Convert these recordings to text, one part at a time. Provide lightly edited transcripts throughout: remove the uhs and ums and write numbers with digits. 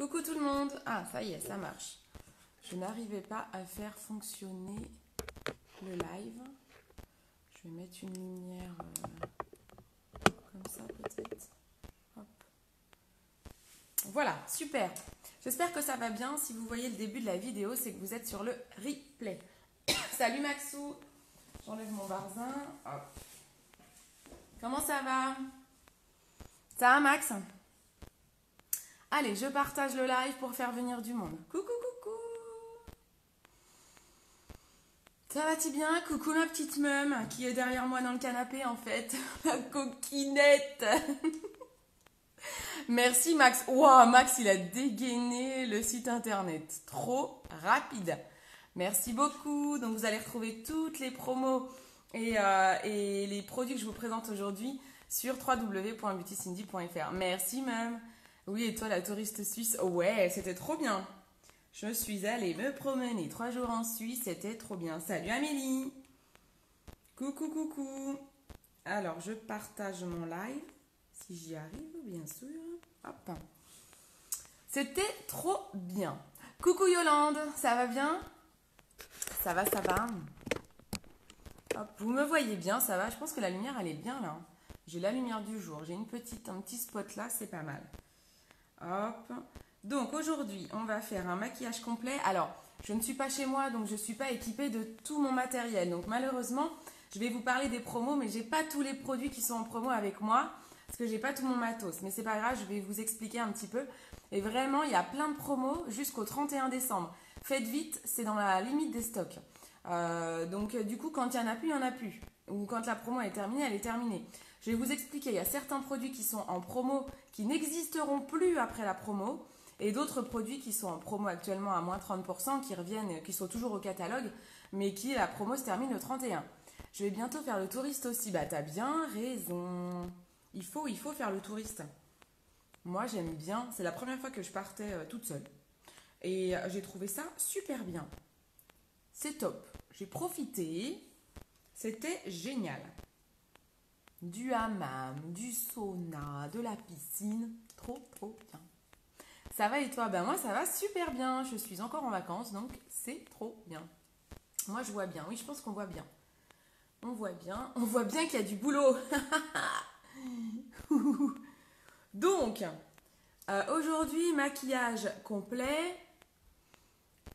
Coucou tout le monde. Ah, ça y est, ça marche. Je n'arrivais pas à faire fonctionner le live. Je vais mettre une lumière comme ça peut-être. Hop. Voilà, super. J'espère que ça va bien. Si vous voyez le début de la vidéo, c'est que vous êtes sur le replay. Salut Maxou. J'enlève mon barzin. Hop. Comment ça va? Ça va Max? Allez, je partage le live pour faire venir du monde. Coucou, coucou. Ça va-t-il bien? Coucou ma petite meum qui est derrière moi dans le canapé en fait. La coquinette. Merci Max. Wow, Max, il a dégainé le site internet. Trop rapide. Merci beaucoup. Donc vous allez retrouver toutes les promos et les produits que je vous présente aujourd'hui sur www.beautycindy.fr. Merci même. Oui, et toi, la touriste suisse? Ouais, c'était trop bien. Je suis allée me promener 3 jours en Suisse, c'était trop bien. Salut Amélie. Coucou, coucou. Alors, je partage mon live, si j'y arrive, bien sûr. Hop. C'était trop bien. Coucou Yolande, ça va bien? Ça va, ça va. Hop, vous me voyez bien, ça va. Je pense que la lumière, elle est bien là. J'ai la lumière du jour. J'ai un petit spot là, c'est pas mal. Hop. Donc aujourd'hui, on va faire un maquillage complet. Alors, je ne suis pas chez moi, donc je ne suis pas équipée de tout mon matériel. Donc malheureusement, je vais vous parler des promos, mais je n'ai pas tous les produits qui sont en promo avec moi, parce que je n'ai pas tout mon matos. Mais c'est pas grave, je vais vous expliquer un petit peu. Et vraiment, il y a plein de promos jusqu'au 31 décembre. Faites vite, c'est dans la limite des stocks. Donc du coup, quand il n'y en a plus, il n'y en a plus. Ou quand la promo est terminée, elle est terminée. Je vais vous expliquer, il y a certains produits qui sont en promo qui n'existeront plus après la promo et d'autres produits qui sont en promo actuellement à moins 30%, qui reviennent, qui sont toujours au catalogue, mais qui la promo se termine le 31. Je vais bientôt faire le touriste aussi. Bah t'as bien raison. Il faut faire le touriste. Moi j'aime bien, c'est la première fois que je partais toute seule. Et j'ai trouvé ça super bien. C'est top. J'ai profité. C'était génial. Du hammam, du sauna, de la piscine. Trop, trop bien. Ça va et toi? Ben moi, ça va super bien. Je suis encore en vacances, donc c'est trop bien. Moi, je vois bien. Oui, je pense qu'on voit bien. On voit bien. On voit bien qu'il y a du boulot. Donc, aujourd'hui, maquillage complet.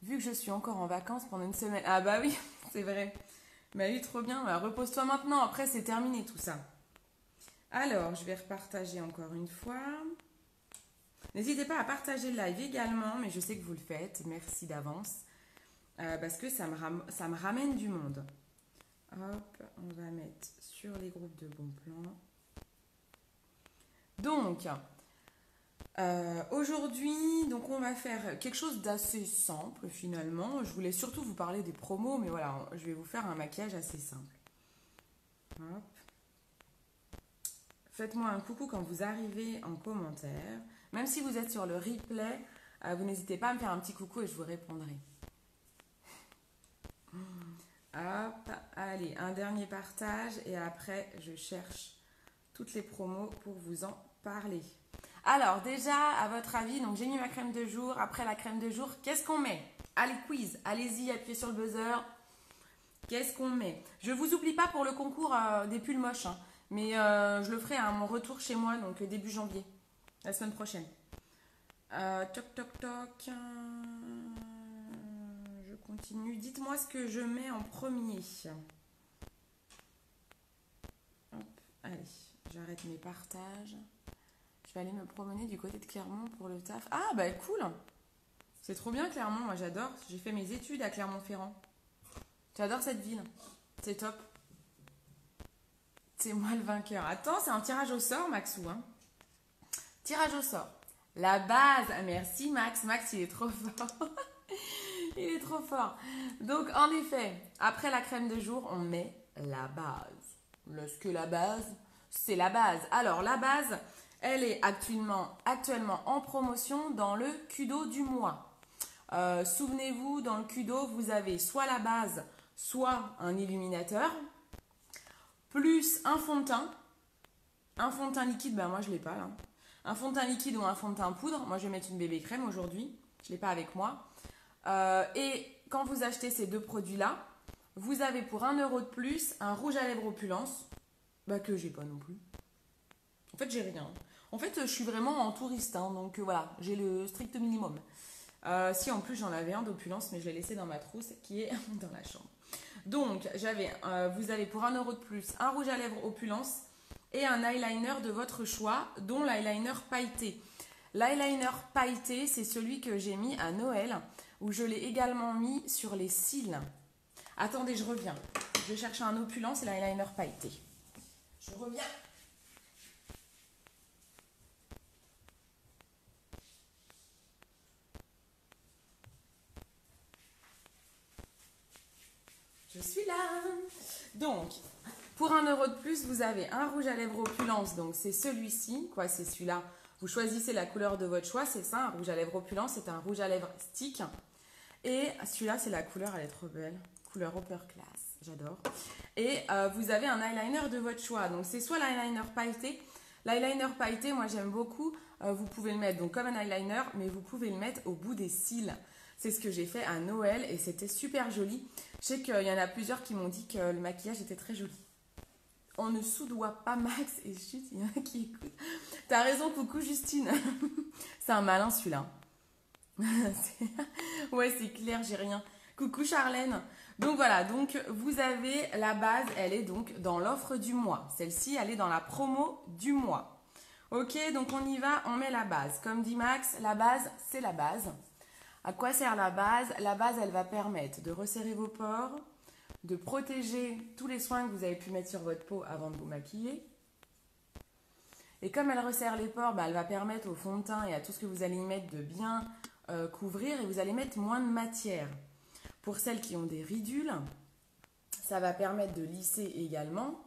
Vu que je suis encore en vacances pendant une semaine. Ah bah oui, c'est vrai. Bah oui, trop bien. Bah, repose-toi maintenant. Après, c'est terminé tout ça. Alors, je vais repartager encore une fois. N'hésitez pas à partager le live également, mais je sais que vous le faites. Merci d'avance. Parce que ça me ramène du monde. Hop, on va mettre sur les groupes de bons plans. Donc, aujourd'hui, donc on va faire quelque chose d'assez simple finalement. Je voulais surtout vous parler des promos, mais voilà, je vais vous faire un maquillage assez simple. Hop. Faites-moi un coucou quand vous arrivez en commentaire. Même si vous êtes sur le replay, vous n'hésitez pas à me faire un petit coucou et je vous répondrai. Hop, allez, un dernier partage et après je cherche toutes les promos pour vous en parler. Alors déjà, à votre avis, donc j'ai mis ma crème de jour. Après la crème de jour, qu'est-ce qu'on met? Allez, quiz, allez-y, appuyez sur le buzzer. Qu'est-ce qu'on met? Je vous oublie pas pour le concours des pulls moches, hein. Mais je le ferai à mon retour chez moi, donc début janvier, la semaine prochaine. Toc, toc, toc. Je continue. Dites-moi ce que je mets en premier. Hop, allez, j'arrête mes partages. Je vais aller me promener du côté de Clermont pour le taf. Ah, bah cool. C'est trop bien Clermont, moi j'adore. J'ai fait mes études à Clermont-Ferrand. J'adore cette ville. C'est top. C'est moi le vainqueur. Attends, c'est un tirage au sort, Maxou. Hein. Tirage au sort. La base. Ah, merci, Max. Max, il est trop fort. Il est trop fort. Donc, en effet, après la crème de jour, on met la base. Est-ce que la base, c'est la base? Alors, la base, elle est actuellement en promotion dans le Kudo du mois. Souvenez-vous, dans le Kudo, vous avez soit la base, soit un illuminateur. Plus un fond de teint liquide, ben moi je l'ai pas là. un fond de teint liquide ou un fond de teint poudre. Moi, je vais mettre une bébé crème aujourd'hui. Je ne l'ai pas avec moi. Et quand vous achetez ces deux produits-là, vous avez pour 1 euro de plus un rouge à lèvres Opulence. Bah, que j'ai pas non plus. En fait, j'ai rien. En fait, je suis vraiment en touriste. Hein, donc voilà, j'ai le strict minimum. Si en plus j'en avais un d'Opulence, mais je l'ai laissé dans ma trousse qui est dans la chambre. Donc, vous avez pour 1 euro de plus un rouge à lèvres Opulence et un eyeliner de votre choix, dont l'eyeliner pailleté. L'eyeliner pailleté, c'est celui que j'ai mis à Noël, où je l'ai également mis sur les cils. Attendez, je reviens. Je vais chercher un Opulence et l'eyeliner pailleté. Je reviens. Je suis là. Donc, pour 1 euro de plus, vous avez un rouge à lèvres Opulence. Donc, c'est celui-ci. Quoi, c'est celui-là. Vous choisissez la couleur de votre choix. C'est ça, un rouge à lèvres Opulence. C'est un rouge à lèvres stick. Et celui-là, c'est la couleur. Elle est trop belle. Couleur Upper Class. J'adore. Et vous avez un eyeliner de votre choix. Donc, c'est soit l'eyeliner pailleté. L'eyeliner pailleté, moi, j'aime beaucoup. Vous pouvez le mettre donc comme un eyeliner, mais vous pouvez le mettre au bout des cils. C'est ce que j'ai fait à Noël et c'était super joli. Je sais qu'il y en a plusieurs qui m'ont dit que le maquillage était très joli. On ne soudoie pas Max et chut, il y en a qui écoutent. T'as raison, coucou Justine. C'est un malin celui-là. Ouais, c'est clair, j'ai rien. Coucou Charlène. Donc voilà, donc vous avez la base, elle est donc dans l'offre du mois. Celle-ci, elle est dans la promo du mois. Ok, donc on y va, on met la base. Comme dit Max, la base, c'est la base. À quoi sert la base? La base, elle va permettre de resserrer vos pores, de protéger tous les soins que vous avez pu mettre sur votre peau avant de vous maquiller. Et comme elle resserre les pores, elle va permettre au fond de teint et à tout ce que vous allez y mettre de bien couvrir et vous allez mettre moins de matière. Pour celles qui ont des ridules, ça va permettre de lisser également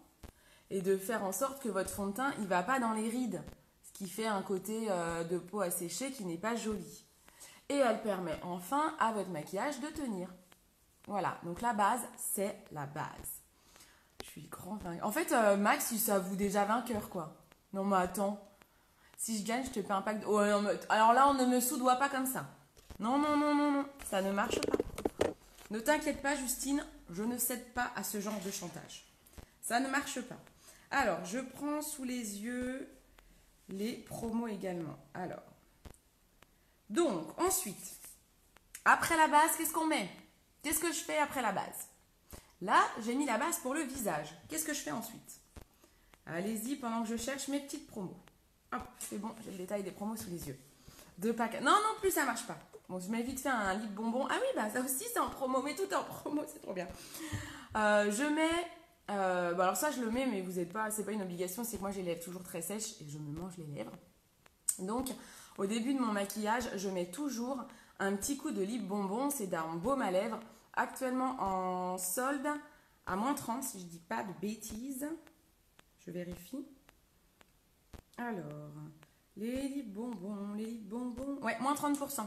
et de faire en sorte que votre fond de teint, il ne va pas dans les rides, ce qui fait un côté de peau asséchée qui n'est pas joli. Et elle permet enfin à votre maquillage de tenir. Voilà, donc la base, c'est la base. Je suis grand vainqueur. En fait, Max, il s'avoue déjà vainqueur, quoi. Non, mais attends. Si je gagne, je te paie un pack de... Oh, non, mais... Alors là, on ne me soudoie pas comme ça. Non, non, non, non, non. Ça ne marche pas. Ne t'inquiète pas, Justine. Je ne cède pas à ce genre de chantage. Ça ne marche pas. Alors, je prends sous les yeux les promos également. Alors... Donc, ensuite, après la base, qu'est-ce qu'on met? Qu'est-ce que je fais après la base? Là, j'ai mis la base pour le visage. Qu'est-ce que je fais ensuite? Allez-y pendant que je cherche mes petites promos. Hop, c'est bon, j'ai le détail des promos sous les yeux. 2 packs. Non, non plus, ça marche pas. Bon, je mets vite fait un lip bonbon. Ah oui, bah ça aussi, c'est en promo. Mais tout est en promo, c'est trop bien. Je mets... bon, alors ça, je le mets, mais vous n'êtes pas... C'est pas une obligation, c'est que moi, j'ai les lèvres toujours très sèches et je me mange les lèvres. Donc... Au début de mon maquillage, je mets toujours un petit coup de lip bonbon, c'est d'un baume à lèvres, actuellement en solde à moins 30, si je ne dis pas de bêtises. Je vérifie. Alors, les lip bonbons, ouais, moins 30%.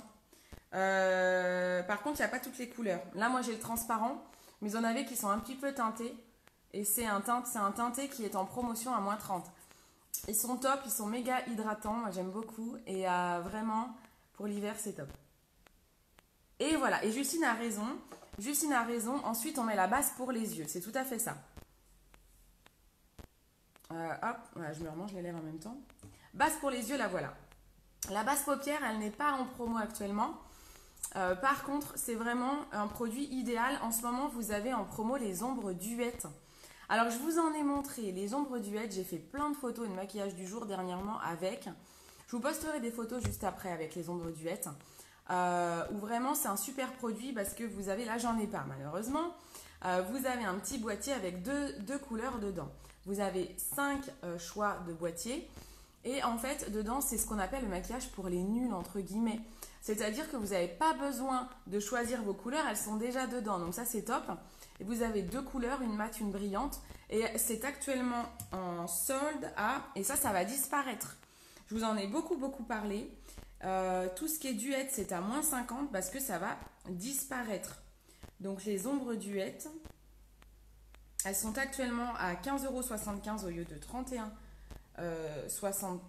Par contre, il n'y a pas toutes les couleurs. Là, moi, j'ai le transparent, mais vous en avez qui sont un petit peu teintés. Et c'est un teinté qui est en promotion à moins 30. Ils sont top, ils sont méga hydratants, moi j'aime beaucoup et vraiment pour l'hiver c'est top. Et voilà, et Justine a raison, ensuite on met la base pour les yeux, c'est tout à fait ça. Hop, voilà, je me remange les lèvres en même temps. Base pour les yeux, la voilà. La base paupière, elle n'est pas en promo actuellement. Par contre, c'est vraiment un produit idéal. En ce moment, vous avez en promo les ombres duettes. Alors, je vous en ai montré les ombres duettes. J'ai fait plein de photos et de maquillage du jour dernièrement avec. Je vous posterai des photos juste après avec les ombres duettes. Où vraiment, c'est un super produit parce que vous avez, là, j'en ai pas malheureusement. Vous avez un petit boîtier avec deux couleurs dedans. Vous avez 5 choix de boîtiers. Et en fait, dedans, c'est ce qu'on appelle le maquillage pour les nuls, entre guillemets. C'est-à-dire que vous n'avez pas besoin de choisir vos couleurs, elles sont déjà dedans. Donc ça, c'est top. Et vous avez 2 couleurs, une mate, une brillante. Et c'est actuellement en solde à... Et ça va disparaître. Je vous en ai beaucoup parlé. Tout ce qui est duette, c'est à moins 50 parce que ça va disparaître. Donc les ombres duettes, elles sont actuellement à 15,75 € au lieu de 31,60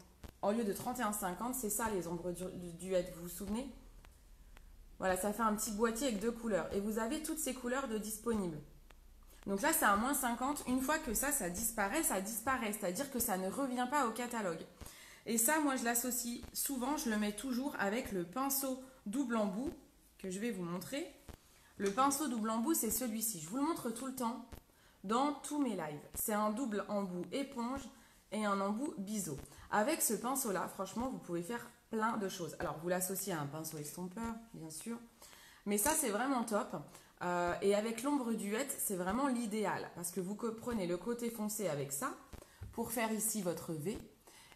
€ au lieu de 31,50, c'est ça les ombres duettes, vous vous souvenez? Voilà, ça fait un petit boîtier avec 2 couleurs. Et vous avez toutes ces couleurs de disponibles. Donc là, c'est à moins 50. Une fois que ça disparaît, ça disparaît. C'est-à-dire que ça ne revient pas au catalogue. Et ça, moi, je l'associe souvent, je le mets toujours avec le pinceau double embout que je vais vous montrer. Le pinceau double embout, c'est celui-ci. Je vous le montre tout le temps dans tous mes lives. C'est un double embout éponge et un embout biseau. Avec ce pinceau-là, franchement, vous pouvez faire plein de choses. Alors, vous l'associez à un pinceau estompeur, bien sûr. Mais ça, c'est vraiment top. Et avec l'ombre duette, c'est vraiment l'idéal. Parce que vous prenez le côté foncé avec ça pour faire ici votre V.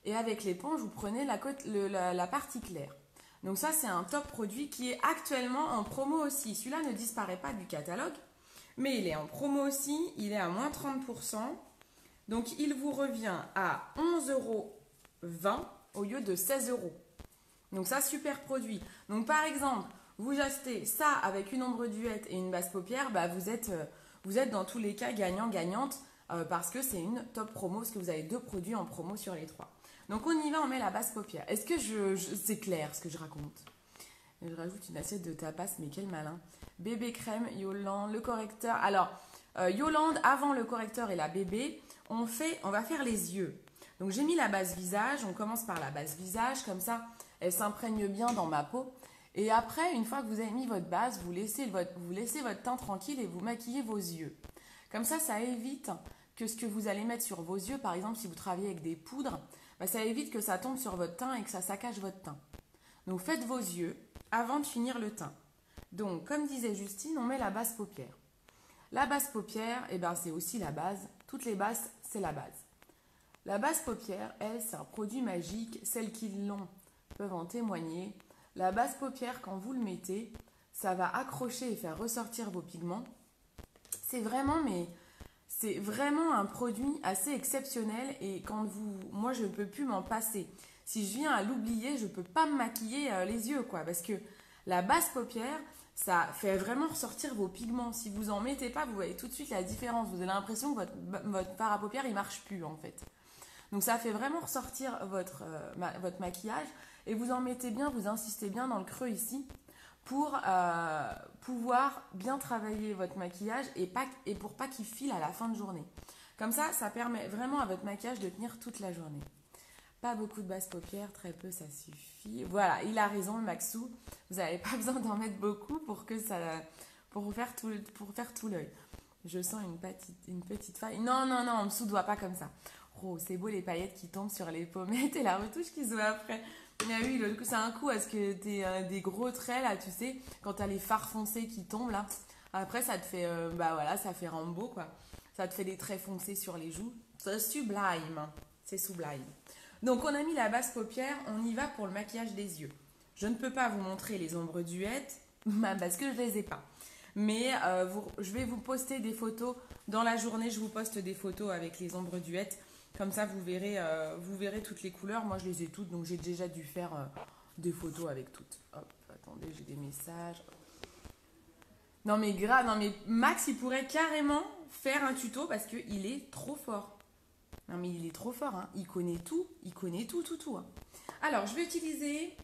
Et avec l'éponge, vous prenez la partie claire. Donc ça, c'est un top produit qui est actuellement en promo aussi. Celui-là ne disparaît pas du catalogue, mais il est en promo aussi. Il est à moins 30%. Donc, il vous revient à 11,20 € au lieu de 16 €. Donc ça, super produit. Donc par exemple, vous achetez ça avec une ombre duette et une base paupière, bah, vous êtes dans tous les cas gagnant-gagnante parce que c'est une top promo, parce que vous avez 2 produits en promo sur les 3. Donc on y va, on met la base paupière. Est-ce que c'est clair ce que je raconte? Je rajoute une assiette de tapas, mais quel malin. Bébé crème, Yolande, le correcteur. Alors, Yolande, avant le correcteur et la bébé, on va faire les yeux. Donc j'ai mis la base visage, on commence par la base visage, comme ça elle s'imprègne bien dans ma peau. Et après, une fois que vous avez mis votre base, vous laissez votre teint tranquille et vous maquillez vos yeux. Comme ça évite que ce que vous allez mettre sur vos yeux, par exemple si vous travaillez avec des poudres, bah, ça évite que ça tombe sur votre teint et que ça saccage votre teint. Donc faites vos yeux avant de finir le teint. Donc comme disait Justine, on met la base paupière. La base paupière, eh ben, c'est aussi la base. Toutes les bases, c'est la base. La base paupière, elle, c'est un produit magique. Celles qui l'ont peuvent en témoigner. La base paupière, quand vous le mettez, ça va accrocher et faire ressortir vos pigments. C'est vraiment un produit assez exceptionnel et moi je ne peux plus m'en passer. Si je viens à l'oublier, je ne peux pas me maquiller les yeux, quoi, parce que la base paupière, ça fait vraiment ressortir vos pigments. Si vous en mettez pas, vous voyez tout de suite la différence. Vous avez l'impression que votre fard à paupières, il marche plus en fait. Donc ça fait vraiment ressortir votre maquillage. Et vous en mettez bien, vous insistez bien dans le creux ici pour pouvoir bien travailler votre maquillage et pour pas qu'il file à la fin de journée. Comme ça permet vraiment à votre maquillage de tenir toute la journée. Pas beaucoup de base paupières, très peu, ça suffit. Voilà, il a raison, le Maxou. Vous n'avez pas besoin d'en mettre beaucoup pour faire tout l'œil. Je sens une petite faille. Non, on me soudoie pas comme ça. Oh, c'est beau les paillettes qui tombent sur les pommettes et la retouche qui se voit après. Mais oui, c'est un coup à ce que tu aies des gros traits là, tu sais, quand tu as les fards foncés qui tombent là. Après, ça te fait, ça fait Rambo quoi. Ça te fait des traits foncés sur les joues. C'est sublime. C'est sublime. Donc, on a mis la base paupière, on y va pour le maquillage des yeux. Je ne peux pas vous montrer les ombres duettes parce que je ne les ai pas. Mais je vais vous poster des photos. Dans la journée, je vous poste des photos avec les ombres duettes. Comme ça, vous verrez toutes les couleurs. Moi, je les ai toutes, donc j'ai déjà dû faire des photos avec toutes. Hop, attendez, j'ai des messages. Non mais Max, il pourrait carrément faire un tuto parce qu'il est trop fort. Non mais il est trop fort, hein. Il connaît tout. Hein. Alors, je vais utiliser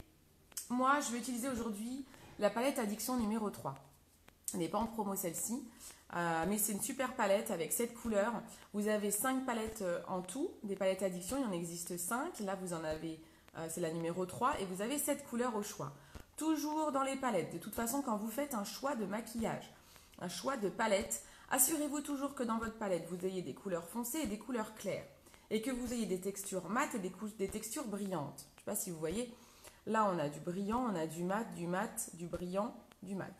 aujourd'hui la palette Addiction numéro 3. Elle n'est pas en promo celle-ci. Mais c'est une super palette avec 7 couleurs. Vous avez 5 palettes en tout, des palettes Addiction, il en existe 5. Là, vous en avez, c'est la numéro 3 et vous avez 7 couleurs au choix. Toujours dans les palettes. De toute façon, quand vous faites un choix de maquillage, un choix de palette, assurez-vous toujours que dans votre palette, vous ayez des couleurs foncées et des couleurs claires. Et que vous ayez des textures mates et des textures brillantes. Je ne sais pas si vous voyez. Là, on a du brillant, on a du mat, du brillant, du mat.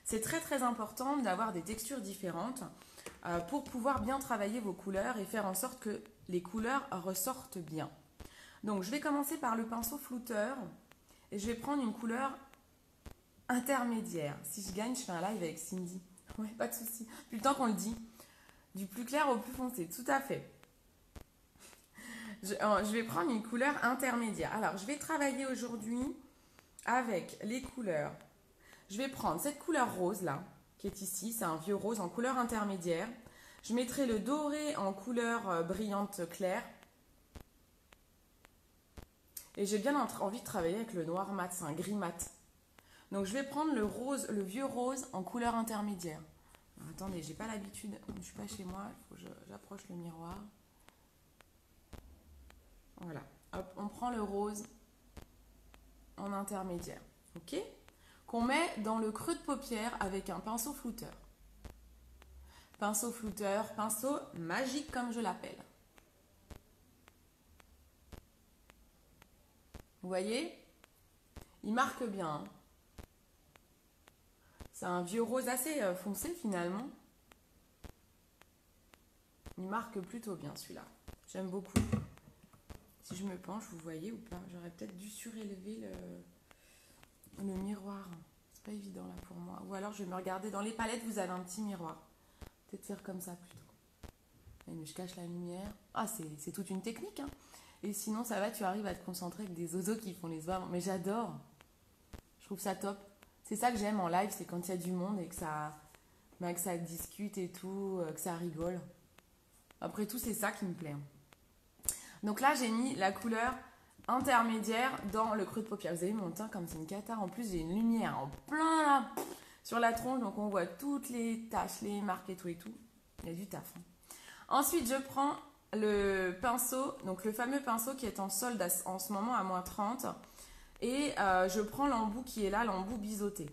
C'est très très important d'avoir des textures différentes pour pouvoir bien travailler vos couleurs et faire en sorte que les couleurs ressortent bien. Donc je vais commencer par le pinceau flouteur et je vais prendre une couleur intermédiaire. Si je gagne, je fais un live avec Cindy. Ouais, pas de souci. Depuis le temps qu'on le dit. Du plus clair au plus foncé, tout à fait. Je vais prendre une couleur intermédiaire. Alors je vais travailler aujourd'hui avec les couleurs. Je vais prendre cette couleur rose là, qui est ici, c'est un vieux rose en couleur intermédiaire. Je mettrai le doré en couleur brillante claire. Et j'ai bien envie de travailler avec le noir mat, c'est un gris mat. Donc je vais prendre le rose, le vieux rose en couleur intermédiaire. Alors, attendez, j'ai pas l'habitude, je suis pas chez moi, il faut que j'approche le miroir. Voilà, hop, on prend le rose en intermédiaire, ok? Qu'on met dans le creux de paupière avec un pinceau flouteur. Pinceau flouteur, pinceau magique comme je l'appelle. Vous voyez? Il marque bien. Hein. C'est un vieux rose assez foncé finalement. Il marque plutôt bien celui-là. J'aime beaucoup. Si je me penche, vous voyez ou pas? J'aurais peut-être dû surélever le miroir. C'est pas évident là pour moi. Ou alors je vais me regarder dans les palettes, vous avez un petit miroir. Peut-être faire comme ça plutôt. Mais je cache la lumière. Ah, c'est toute une technique. Hein. Et sinon, ça va, tu arrives à te concentrer avec des oiseaux qui font les oies. Mais j'adore. Je trouve ça top. C'est ça que j'aime en live, c'est quand il y a du monde et que ça discute et tout, que ça rigole. Après tout, c'est ça qui me plaît. Donc là, j'ai mis la couleur intermédiaire dans le creux de paupière. Vous avez mon teint comme c'est une cata. En plus, j'ai une lumière en plein là, sur la tronche. Donc on voit toutes les taches, les marques et tout et tout. Il y a du taf. Hein. Ensuite, je prends le pinceau, donc le fameux pinceau qui est en solde en ce moment à moins 30. Et je prends l'embout qui est là, l'embout biseauté.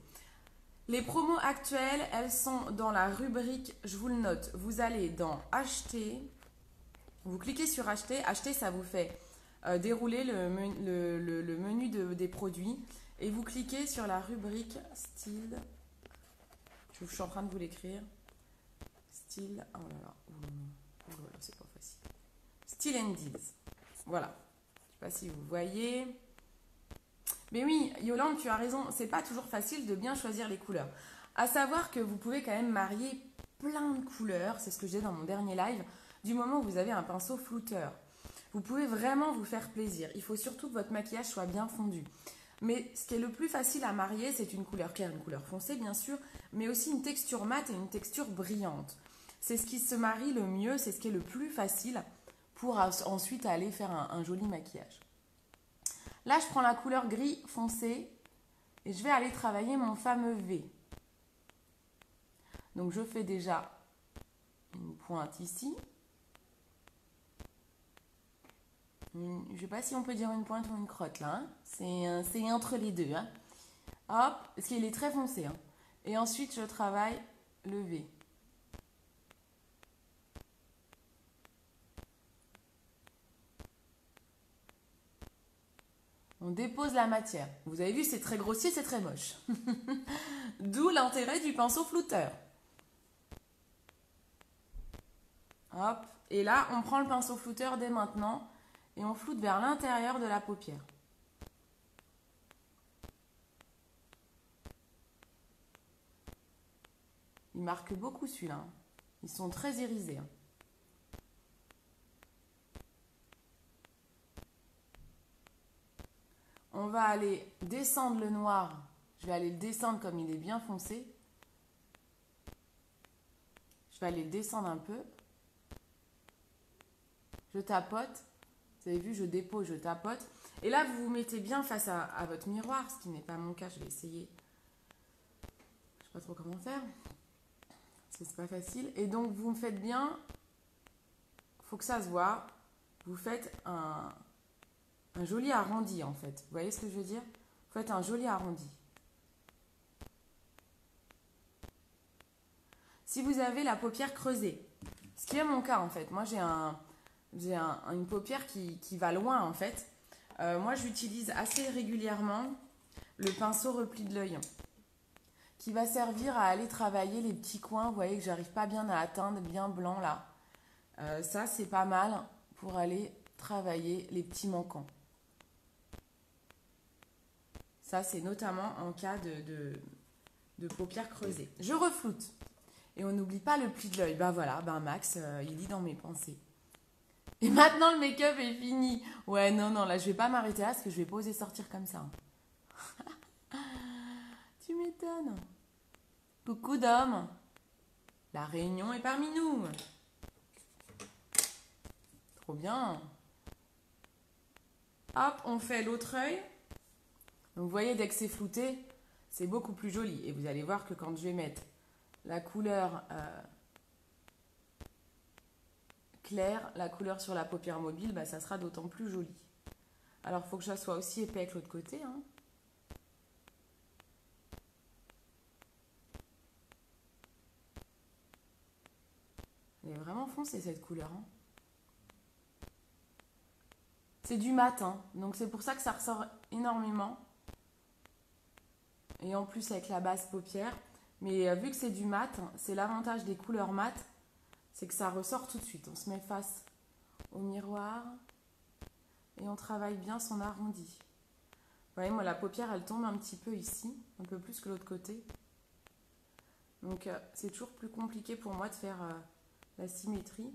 Les promos actuelles, elles sont dans la rubrique, je vous le note, vous allez dans Acheter, vous cliquez sur Acheter, Acheter ça vous fait dérouler le menu des produits et vous cliquez sur la rubrique Style, je suis en train de vous l'écrire, Style, oh là là, c'est pas facile, Style and Deals, voilà, je sais pas si vous voyez. Mais oui, Yolande, tu as raison, c'est pas toujours facile de bien choisir les couleurs. À savoir que vous pouvez quand même marier plein de couleurs, c'est ce que j'ai dans mon dernier live, du moment où vous avez un pinceau flouteur. Vous pouvez vraiment vous faire plaisir. Il faut surtout que votre maquillage soit bien fondu. Mais ce qui est le plus facile à marier, c'est une couleur claire, une couleur foncée bien sûr, mais aussi une texture mate et une texture brillante. C'est ce qui se marie le mieux, c'est ce qui est le plus facile pour ensuite aller faire un joli maquillage. Là, je prends la couleur gris foncé et je vais aller travailler mon fameux V. Donc, je fais déjà une pointe ici. Je ne sais pas si on peut dire une pointe ou une crotte là. Hein. C'est entre les deux. Hein. Hop, parce qu'il est très foncé. Hein. Et ensuite, je travaille le V. On dépose la matière. Vous avez vu, c'est très grossier, c'est très moche. D'où l'intérêt du pinceau flouteur. Hop. Et là, on prend le pinceau flouteur dès maintenant et on floute vers l'intérieur de la paupière. Il marque beaucoup celui-là. Ils sont très irisés. On va aller descendre le noir. Je vais aller le descendre comme il est bien foncé. Je vais aller le descendre un peu. Je tapote. Vous avez vu, je dépose, je tapote. Et là, vous vous mettez bien face à votre miroir, ce qui n'est pas mon cas. Je vais essayer. Je ne sais pas trop comment faire. Parce que c'est pas facile. Et donc, vous me faites bien. Il faut que ça se voit. Vous faites un joli arrondi, en fait. Vous voyez ce que je veux dire? Vous faites un joli arrondi. Si vous avez la paupière creusée, ce qui est mon cas, en fait. Moi, j'ai une paupière qui va loin, en fait. Moi, j'utilise assez régulièrement le pinceau repli de l'œil qui va servir à aller travailler les petits coins, vous voyez, que j'arrive pas bien à atteindre, bien blanc, là. Ça, c'est pas mal pour aller travailler les petits manquants. Ça, c'est notamment en cas de paupières creusées. Je refloute. Et on n'oublie pas le pli de l'œil. Ben voilà, ben Max, il lit dans mes pensées. Et maintenant, le make-up est fini. Ouais, non, là, je vais pas m'arrêter là parce que je vais pas oser sortir comme ça. Tu m'étonnes. Coucou d'hommes. La réunion est parmi nous. Trop bien. Hop, on fait l'autre œil. Donc vous voyez, dès que c'est flouté, c'est beaucoup plus joli. Et vous allez voir que quand je vais mettre la couleur claire, la couleur sur la paupière mobile, bah, ça sera d'autant plus joli. Alors il faut que ça soit aussi épais avec l'autre côté. Hein. Elle est vraiment foncée cette couleur. Hein. C'est du mat, hein, donc c'est pour ça que ça ressort énormément. Et en plus avec la base paupière. Mais vu que c'est du mat, c'est l'avantage des couleurs mat, c'est que ça ressort tout de suite. On se met face au miroir et on travaille bien son arrondi. Vous voyez, moi la paupière elle tombe un petit peu ici, un peu plus que l'autre côté. Donc c'est toujours plus compliqué pour moi de faire la symétrie.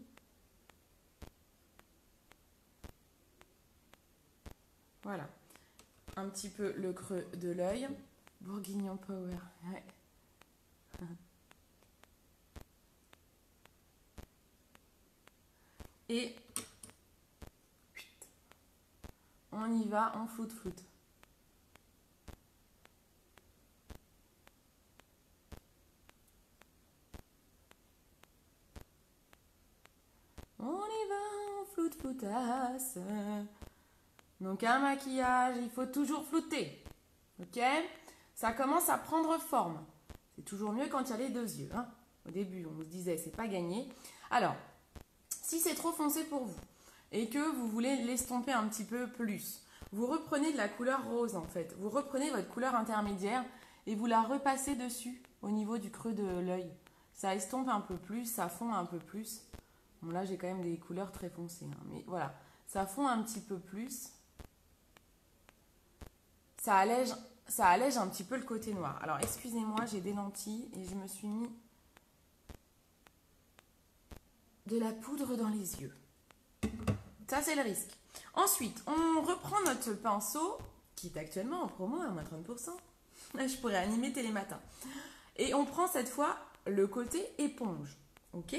Voilà, un petit peu le creux de l'œil. Bourguignon Power, ouais. Et on y va, on floute. On y va, on floutasse. Donc un maquillage, il faut toujours flouter. Ok? Ça commence à prendre forme. C'est toujours mieux quand il y a les deux yeux. Hein. Au début, on se disait, c'est pas gagné. Alors, si c'est trop foncé pour vous et que vous voulez l'estomper un petit peu plus, vous reprenez de la couleur rose en fait. Vous reprenez votre couleur intermédiaire et vous la repassez dessus au niveau du creux de l'œil. Ça estompe un peu plus, ça fond un peu plus. Bon là, j'ai quand même des couleurs très foncées. Hein, mais voilà, ça fond un petit peu plus. Ça allège un petit peu le côté noir. Alors, excusez-moi, j'ai des lentilles et je me suis mis de la poudre dans les yeux. Ça, c'est le risque. Ensuite, on reprend notre pinceau, qui est actuellement en promo à moins 30%. Je pourrais animer Télématin. Et on prend cette fois le côté éponge. Ok?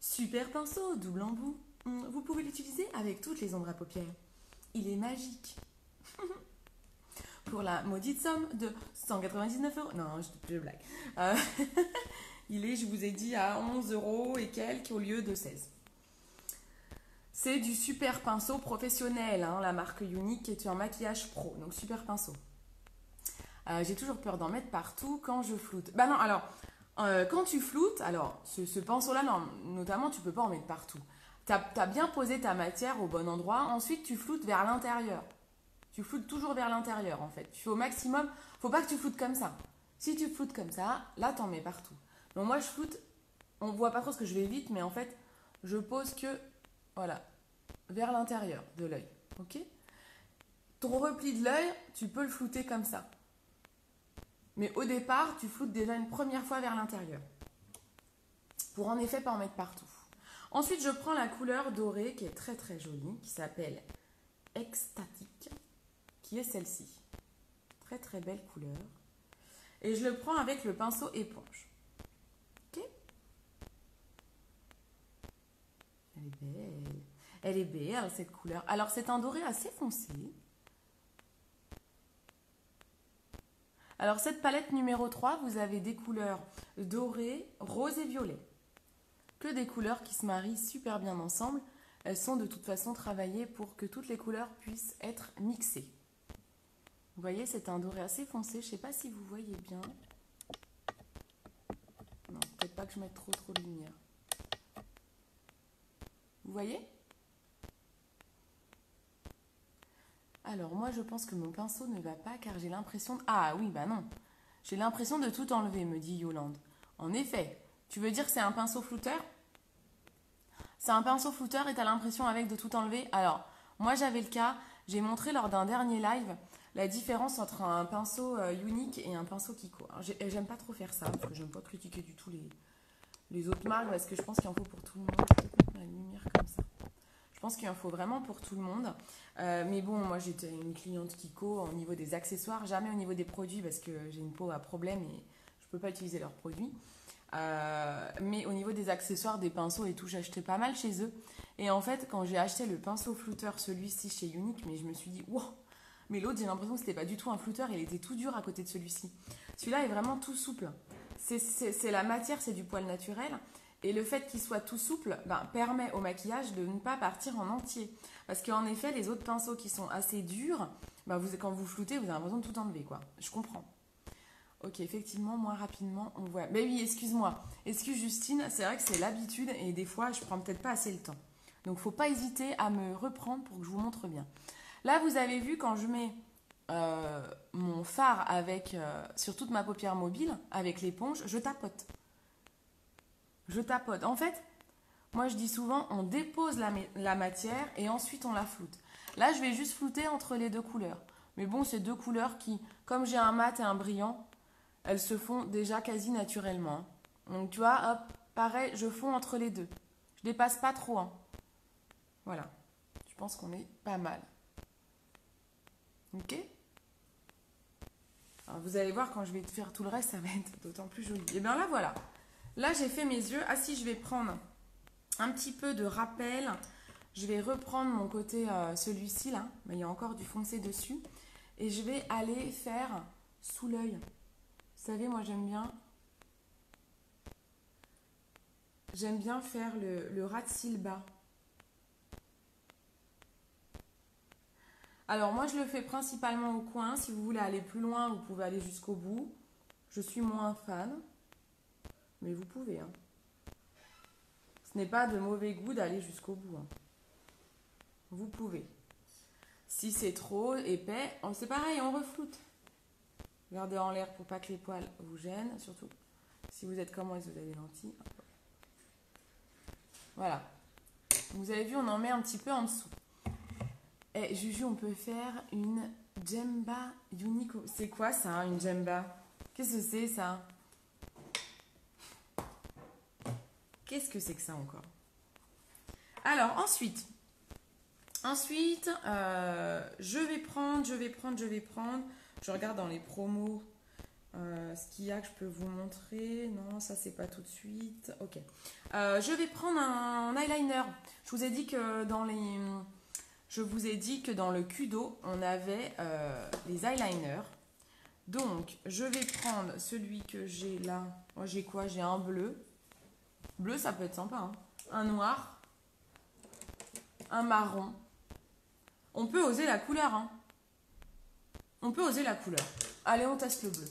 Super pinceau, double embout. Vous pouvez l'utiliser avec toutes les ombres à paupières. Il est magique. Pour la maudite somme de 199 €. Non, je blague. Il est, je vous ai dit, à 11 € et quelques au lieu de 16. C'est du super pinceau professionnel, hein, la marque Unique qui est un maquillage pro. Donc super pinceau. J'ai toujours peur d'en mettre partout quand je floute. Bah non, alors, quand tu floutes, alors ce pinceau-là, notamment, tu peux pas en mettre partout. Tu as bien posé ta matière au bon endroit. Ensuite, tu floutes vers l'intérieur. Tu floutes toujours vers l'intérieur en fait. Tu fais au maximum. Faut pas que tu floutes comme ça. Si tu floutes comme ça, là t'en mets partout. Donc moi je floute. On voit pas trop parce que je vais vite, mais en fait je pose que voilà vers l'intérieur de l'œil. Ok. Ton repli de l'œil, tu peux le flouter comme ça. Mais au départ, tu floutes déjà une première fois vers l'intérieur. Pour en effet pas en mettre partout. Ensuite, je prends la couleur dorée qui est très très jolie, qui s'appelle Extatique, qui est celle-ci. Très très belle couleur. Et je le prends avec le pinceau éponge. Ok? Elle est belle. Elle est belle cette couleur. Alors c'est un doré assez foncé. Alors cette palette numéro 3, vous avez des couleurs dorées, rose et violet. Que des couleurs qui se marient super bien ensemble. Elles sont de toute façon travaillées pour que toutes les couleurs puissent être mixées. Vous voyez, c'est un doré assez foncé. Je ne sais pas si vous voyez bien. Non, peut-être pas que je mette trop de lumière. Vous voyez? Alors moi, je pense que mon pinceau ne va pas car j'ai l'impression... Ah oui, bah non. J'ai l'impression de tout enlever, me dit Yolande. En effet, tu veux dire que c'est un pinceau flouteur? C'est un pinceau flouteur et tu as l'impression avec de tout enlever? Alors, moi j'avais le cas, j'ai montré lors d'un dernier live la différence entre un pinceau Unique et un pinceau Kiko. J'aime pas trop faire ça, parce que j'aime pas critiquer du tout les autres marques, parce que je pense qu'il en faut pour tout le monde. La lumière comme ça. Je pense qu'il en faut vraiment pour tout le monde. Mais bon, moi j'étais une cliente Kiko au niveau des accessoires, jamais au niveau des produits, parce que j'ai une peau à problème et je peux pas utiliser leurs produits. Mais au niveau des accessoires, des pinceaux et tout, j'ai acheté pas mal chez eux. Et en fait, quand j'ai acheté le pinceau flouteur, celui-ci chez Unique, mais je me suis dit, wow, mais l'autre, j'ai l'impression que c'était pas du tout un flouteur, il était tout dur à côté de celui-ci. Celui-là est vraiment tout souple. C'est la matière, c'est du poil naturel. Et le fait qu'il soit tout souple permet au maquillage de ne pas partir en entier. Parce qu'en effet, les autres pinceaux qui sont assez durs, quand vous floutez, vous avez l'impression de tout enlever, quoi. Je comprends. Ok, effectivement, moins rapidement, on voit. Mais oui, excuse-moi. Excuse Justine, c'est vrai que c'est l'habitude et des fois, je prends peut-être pas assez le temps. Donc, faut pas hésiter à me reprendre pour que je vous montre bien. Là, vous avez vu, quand je mets mon fard sur toute ma paupière mobile, avec l'éponge, je tapote. Je tapote. En fait, moi, je dis souvent, on dépose la matière et ensuite, on la floute. Là, je vais juste flouter entre les deux couleurs. Mais bon, c'est deux couleurs qui, comme j'ai un mat et un brillant, elles se font déjà quasi naturellement. Donc, tu vois, hop, pareil, je fonds entre les deux. Je dépasse pas trop. Hein. Voilà. Je pense qu'on est pas mal. Ok ? Alors, vous allez voir, quand je vais faire tout le reste, ça va être d'autant plus joli. Et bien là, voilà. Là, j'ai fait mes yeux. Ah si, je vais prendre un petit peu de rappel. Je vais reprendre mon côté, celui-ci, là. Mais il y a encore du foncé dessus. Et je vais aller faire sous l'œil. Vous savez, moi, j'aime bien faire le ras de cils bas. Alors, moi, je le fais principalement au coin. Si vous voulez aller plus loin, vous pouvez aller jusqu'au bout. Je suis moins fan. Mais vous pouvez. Hein. Ce n'est pas de mauvais goût d'aller jusqu'au bout. Hein. Vous pouvez. Si c'est trop épais, c'est pareil, on refloute. Gardez en l'air pour pas que les poils vous gênent. Surtout si vous êtes comme moi et que vous avez des lentilles. Voilà. Vous avez vu, on en met un petit peu en dessous. Et Juju, on peut faire une djemba unique. C'est quoi ça, une djemba? Qu'est-ce que c'est ça? Qu'est-ce que c'est que ça encore? Alors, ensuite, je vais prendre. Je regarde dans les promos ce qu'il y a que je peux vous montrer. Non, ça, c'est pas tout de suite. Ok. Je vais prendre un eyeliner. Je vous ai dit que dans le Kudo, on avait les eyeliners. Donc, je vais prendre celui que j'ai là. Moi, j'ai quoi? J'ai un bleu. Bleu, ça peut être sympa. Hein. Un noir. Un marron. On peut oser la couleur. Hein. On peut oser la couleur. Allez, on teste le bleu.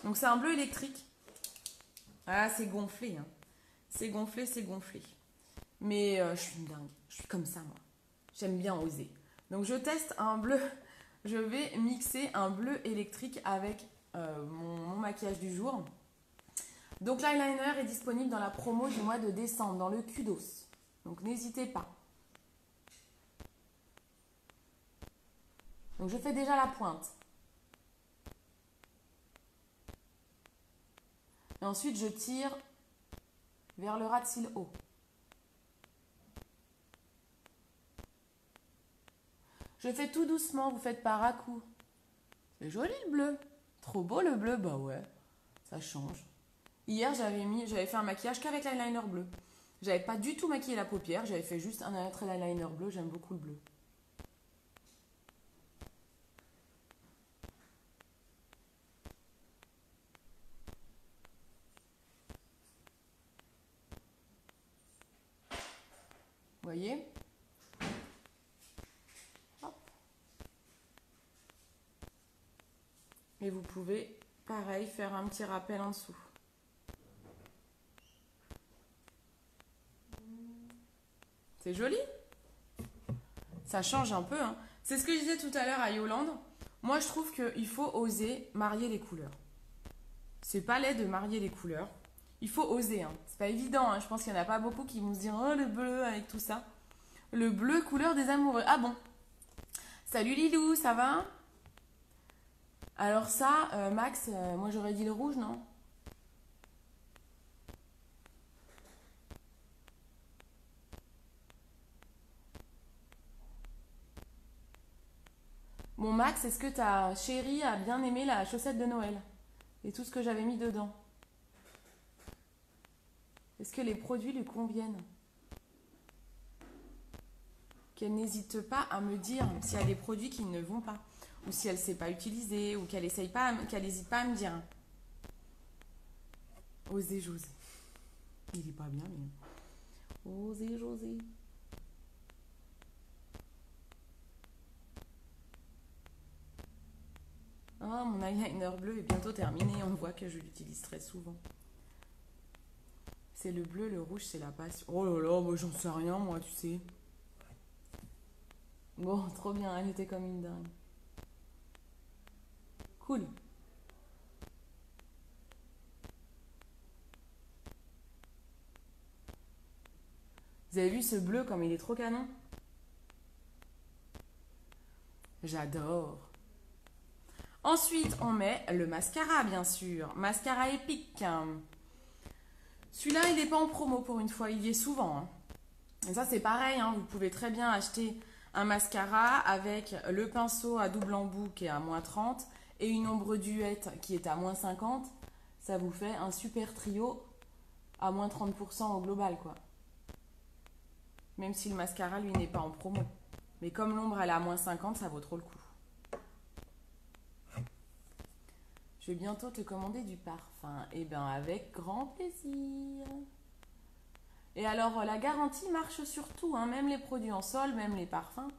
Donc, c'est un bleu électrique. Ah, c'est gonflé. Hein. C'est gonflé. Mais je suis une dingue. Je suis comme ça, moi. J'aime bien oser. Donc, je teste un bleu. Je vais mixer un bleu électrique avec mon maquillage du jour. Donc, l'eyeliner est disponible dans la promo du mois de décembre, dans le Kudos. Donc, n'hésitez pas. Donc, je fais déjà la pointe. Et ensuite, je tire vers le ras de cils haut. Je fais tout doucement, vous faites par à-coups. C'est joli le bleu. Trop beau le bleu, bah ouais, ça change. Hier, j'avais fait un maquillage qu'avec l'eyeliner bleu. J'avais pas du tout maquillé la paupière, j'avais fait juste un trait d'eyeliner bleu, j'aime beaucoup le bleu. Vous voyez? Hop. Et vous pouvez, pareil, faire un petit rappel en dessous. C'est joli. Ça change un peu. Hein. C'est ce que je disais tout à l'heure à Yolande. Moi, je trouve qu'il faut oser marier les couleurs. C'est pas laid de marier les couleurs. Il faut oser. Hein. C'est pas évident. Hein. Je pense qu'il n'y en a pas beaucoup qui vont se dire « Oh, le bleu avec tout ça. » Le bleu, couleur des amoureux. Ah bon? Salut Lilou, ça va? Alors ça, Max, moi j'aurais dit le rouge, non? Bon Max, est-ce que ta chérie a bien aimé la chaussette de Noël? Et tout ce que j'avais mis dedans? Est-ce que les produits lui conviennent? Qu'elle n'hésite pas à me dire s'il y a des produits qui ne vont pas. Ou si elle ne sait pas utiliser, ou qu'elle n'hésite pas à me dire. Osez José. Il est pas bien, mais... Osez José. Oh, mon eyeliner bleu est bientôt terminé. On voit que je l'utilise très souvent. C'est le bleu, le rouge, c'est la passion. Oh là là, moi j'en sais rien, moi, tu sais. Bon, trop bien, elle était comme une dingue. Cool. Vous avez vu ce bleu comme il est trop canon? J'adore. Ensuite, on met le mascara, bien sûr. Mascara épique. Celui-là, il n'est pas en promo pour une fois, il y est souvent. Hein. Et ça, c'est pareil, hein. Vous pouvez très bien acheter un mascara avec le pinceau à double embout qui est à -30 et une ombre duette qui est à -50. Ça vous fait un super trio à -30% au global, quoi. Même si le mascara, lui, n'est pas en promo. Mais comme l'ombre, elle est à -50, ça vaut trop le coup. Je vais bientôt te commander du parfum. Eh bien, avec grand plaisir. Et alors, la garantie marche sur tout, hein, même les produits en sol, même les parfums.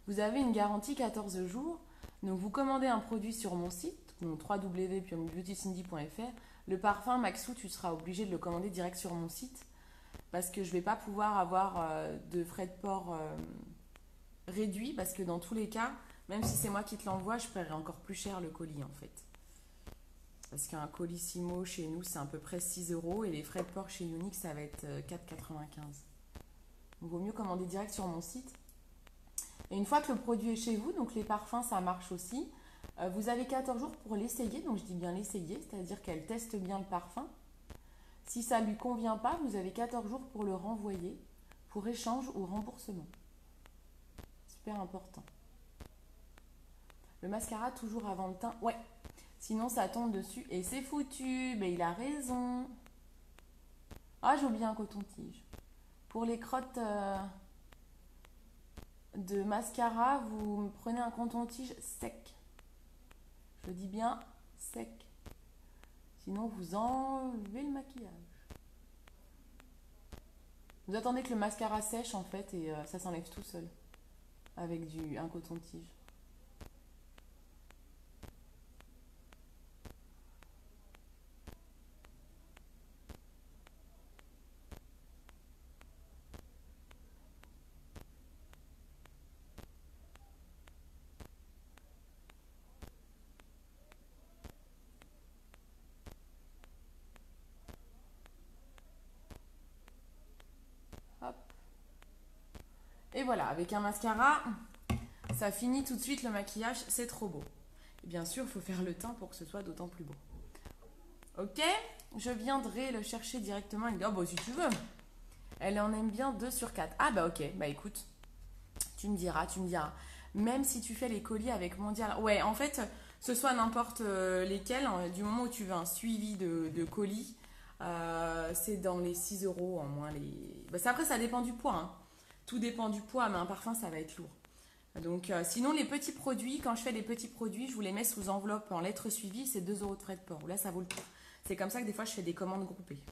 Vous avez une garantie 14 jours. Donc, vous commandez un produit sur mon site, www.beautycindy.fr. Le parfum Maxou, tu seras obligé de le commander direct sur mon site parce que je ne vais pas pouvoir avoir de frais de port réduits parce que dans tous les cas, même si c'est moi qui te l'envoie, je paierai encore plus cher le colis en fait. Parce qu'un colissimo chez nous, c'est à peu près 6 € et les frais de port chez Younique, ça va être 4,95 €. Il vaut mieux commander direct sur mon site. Et une fois que le produit est chez vous, donc les parfums, ça marche aussi. Vous avez 14 jours pour l'essayer, donc je dis bien l'essayer, c'est-à-dire qu'elle teste bien le parfum. Si ça ne lui convient pas, vous avez 14 jours pour le renvoyer, pour échange ou remboursement. Super important. Le mascara, toujours avant le teint. Ouais, sinon ça tombe dessus et c'est foutu. Mais il a raison. Ah, j'ai oublié un coton-tige. Pour les crottes de mascara, vous prenez un coton-tige sec. Je dis bien sec. Sinon, vous enlevez le maquillage. Vous attendez que le mascara sèche en fait et ça s'enlève tout seul avec un coton-tige. Hop. Et voilà, avec un mascara, ça finit tout de suite le maquillage, c'est trop beau. Et bien sûr, il faut faire le teint pour que ce soit d'autant plus beau. Ok, je viendrai le chercher directement. Il dit, oh bah si tu veux. Elle en aime bien 2 sur 4. Ah bah ok, bah écoute, tu me diras. Même si tu fais les colis avec Mondial. Ouais, en fait, ce soit n'importe lesquels, du moment où tu veux un suivi de colis, c'est dans les 6 € en moins. Bah, après, ça dépend du poids. Hein. Tout dépend du poids, mais un parfum, ça va être lourd. Donc, sinon, les petits produits, quand je fais les petits produits, je vous les mets sous enveloppe en lettres suivies, c'est 2 € de frais de port. Là, ça vaut le coup. C'est comme ça que des fois, je fais des commandes groupées.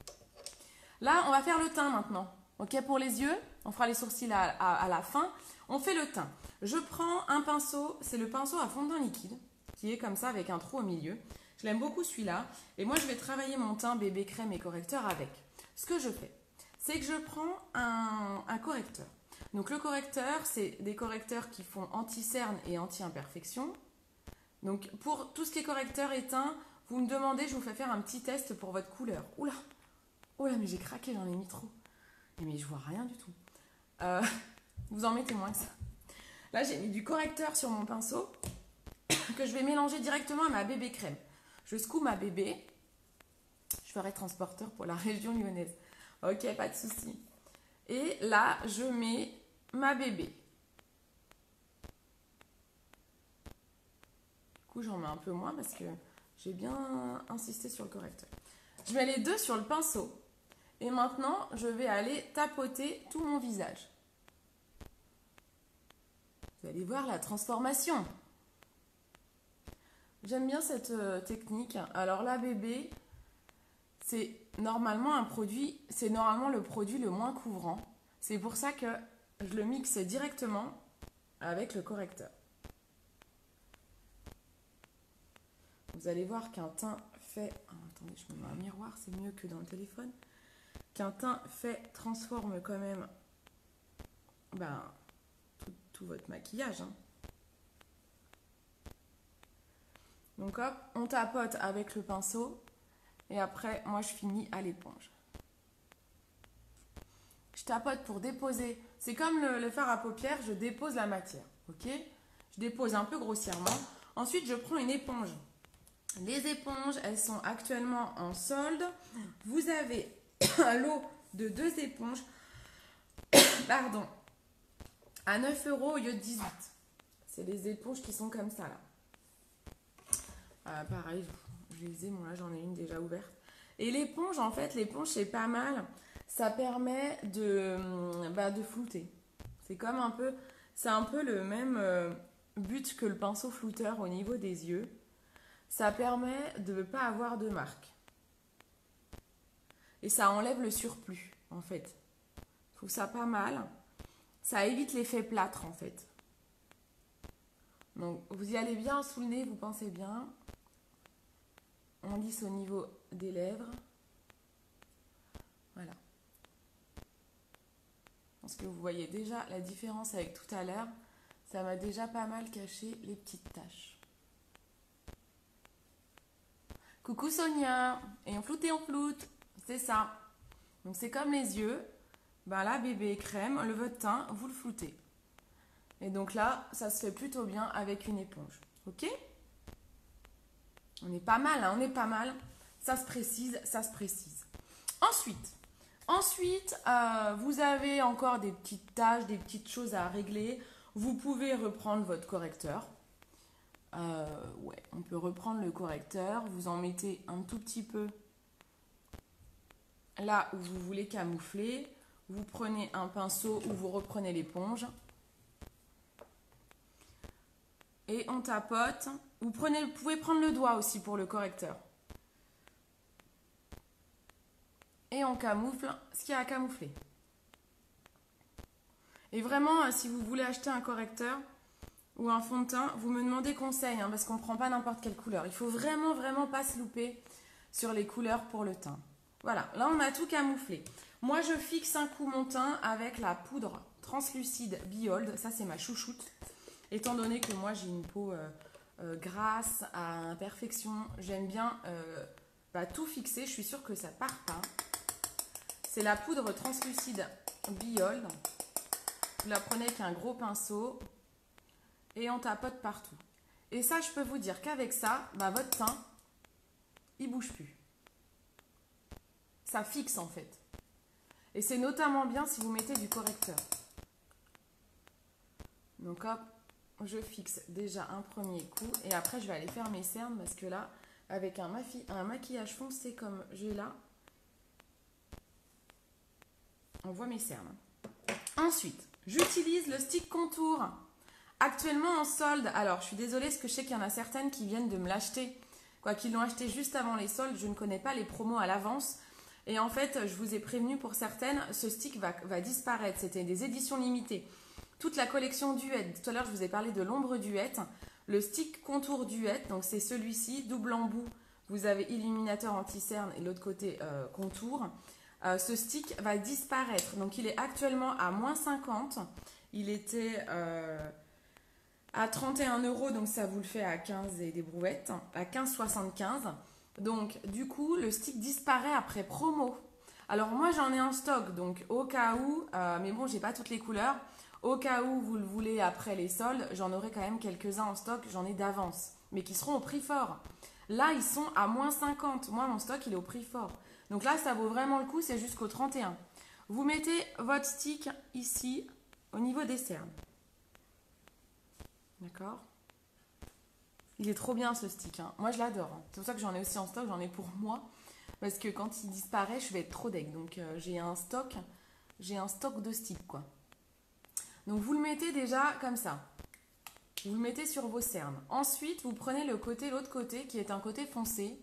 Là, on va faire le teint maintenant. Ok, pour les yeux, on fera les sourcils à la fin. On fait le teint. Je prends un pinceau, c'est le pinceau à fond de teint liquide, qui est comme ça avec un trou au milieu. Je l'aime beaucoup celui-là. Et moi, je vais travailler mon teint bébé crème et correcteur avec. Ce que je fais, c'est que je prends un correcteur. Donc le correcteur, c'est des correcteurs qui font anti-cerne et anti-imperfection. Donc pour tout ce qui est correcteur et teint, vous me demandez, je vous fais faire un petit test pour votre couleur. Oula, mais j'ai craqué, j'en ai mis trop. Mais je vois rien du tout. Vous en mettez moins que ça. Là, j'ai mis du correcteur sur mon pinceau que je vais mélanger directement à ma bébé crème. Je secoue ma bébé. Je ferai transporteur pour la région lyonnaise. Ok, pas de souci. Et là, je mets ma bébé. Du coup, j'en mets un peu moins parce que j'ai bien insisté sur le correcteur. Je mets les deux sur le pinceau. Et maintenant, je vais aller tapoter tout mon visage. Vous allez voir la transformation. J'aime bien cette technique. Alors là, bébé, c'est normalement le produit le moins couvrant. C'est pour ça que je le mixe directement avec le correcteur. Vous allez voir qu'un teint fait... Oh, attendez, je me mets un miroir, c'est mieux que dans le téléphone. Qu'un teint fait transforme quand même tout votre maquillage. Hein. Donc hop, on tapote avec le pinceau et après, moi je finis à l'éponge. Je tapote pour déposer. C'est comme le fard à paupières, je dépose la matière. Ok? Je dépose un peu grossièrement. Ensuite, je prends une éponge. Les éponges, elles sont actuellement en solde. Vous avez un lot de 2 éponges pardon, à 9 € au lieu de 18. C'est les éponges qui sont comme ça là. Pareil, je les ai, bon là j'en ai une déjà ouverte. Et l'éponge, en fait, l'éponge c'est pas mal. Ça permet de flouter. C'est un peu le même but que le pinceau flouteur au niveau des yeux. Ça permet de ne pas avoir de marque. Et ça enlève le surplus, en fait. Je trouve ça pas mal. Ça évite l'effet plâtre, en fait. Donc, vous y allez bien sous le nez, vous pensez bien. On lisse au niveau des lèvres. Voilà. Je pense que vous voyez déjà la différence avec tout à l'heure. Ça m'a déjà pas mal caché les petites taches. Coucou Sonia. Et on floute. C'est ça. Donc c'est comme les yeux. Là, bébé crème, le votre teint, vous le floutez. Et donc là, ça se fait plutôt bien avec une éponge. Ok ? On est pas mal, hein, on est pas mal. Ça se précise. Ensuite, vous avez encore des petites taches, des petites choses à régler. Vous pouvez reprendre votre correcteur. On peut reprendre le correcteur. Vous en mettez un tout petit peu là où vous voulez camoufler. Vous prenez un pinceau ou vous reprenez l'éponge. Et on tapote. Vous pouvez prendre le doigt aussi pour le correcteur. Et on camoufle ce qu'il y a à camoufler. Et vraiment, si vous voulez acheter un correcteur ou un fond de teint, vous me demandez conseil, hein, parce qu'on ne prend pas n'importe quelle couleur. Il faut vraiment pas se louper sur les couleurs pour le teint. Voilà, là on a tout camouflé. Moi, je fixe un coup mon teint avec la poudre translucide Behold. Ça, c'est ma chouchoute. Étant donné que moi, j'ai une peau grasse à imperfection, j'aime bien tout fixer. Je suis sûre que ça part pas. C'est la poudre translucide Behold. Vous la prenez avec un gros pinceau et on tapote partout. Et ça, je peux vous dire qu'avec ça, votre teint, il bouge plus. Ça fixe en fait. Et c'est notamment bien si vous mettez du correcteur. Donc hop, je fixe déjà un premier coup et après je vais aller faire mes cernes parce que là, avec un maquillage foncé comme j'ai là, on voit mes cernes. Ensuite, j'utilise le stick contour. Actuellement en solde. Alors, je suis désolée parce que je sais qu'il y en a certaines qui viennent de me l'acheter. Qu'ils l'ont acheté juste avant les soldes. Je ne connais pas les promos à l'avance. Et en fait, je vous ai prévenu pour certaines, ce stick va disparaître. C'était des éditions limitées. Toute la collection Duet. Tout à l'heure, je vous ai parlé de l'ombre Duet. Le stick contour Duet, donc c'est celui-ci, double embout. Vous avez illuminateur anti-cerne et l'autre côté contour. Ce stick va disparaître. Donc, il est actuellement à moins 50. Il était à 31 €, donc ça vous le fait à 15 et des brouettes, à 15,75. Donc, du coup, le stick disparaît après promo. Alors, moi, j'en ai en stock, donc au cas où, mais bon, j'ai pas toutes les couleurs. Au cas où vous le voulez après les soldes, j'en aurai quand même quelques-uns en stock, j'en ai d'avance, mais qui seront au prix fort. Là, ils sont à moins 50. Moi, mon stock, il est au prix fort. Donc là, ça vaut vraiment le coup, c'est jusqu'au 31. Vous mettez votre stick ici, au niveau des cernes. D'accord? Il est trop bien ce stick. Hein. Moi, je l'adore. Hein. C'est pour ça que j'en ai aussi en stock, j'en ai pour moi. Parce que quand il disparaît, je vais être trop deg. Donc j'ai un stock de sticks, quoi. Donc vous le mettez déjà comme ça. Vous le mettez sur vos cernes. Ensuite, vous prenez l'autre côté, qui est un côté foncé.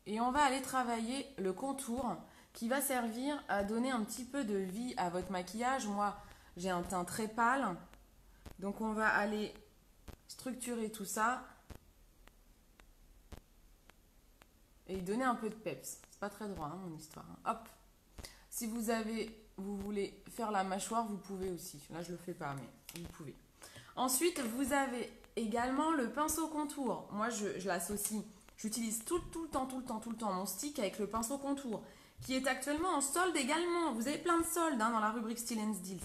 Et on va aller travailler le contour qui va servir à donner un petit peu de vie à votre maquillage. Moi, j'ai un teint très pâle. Donc on va aller structurer tout ça. Et donner un peu de peps. C'est pas très droit, hein, mon histoire. Hop. Si vous voulez faire la mâchoire, vous pouvez aussi. Là, je le fais pas, mais vous pouvez. Ensuite, vous avez également le pinceau contour. Moi, je l'associe. J'utilise tout le temps mon stick avec le pinceau contour, qui est actuellement en solde également. Vous avez plein de soldes hein, dans la rubrique Style and Deals.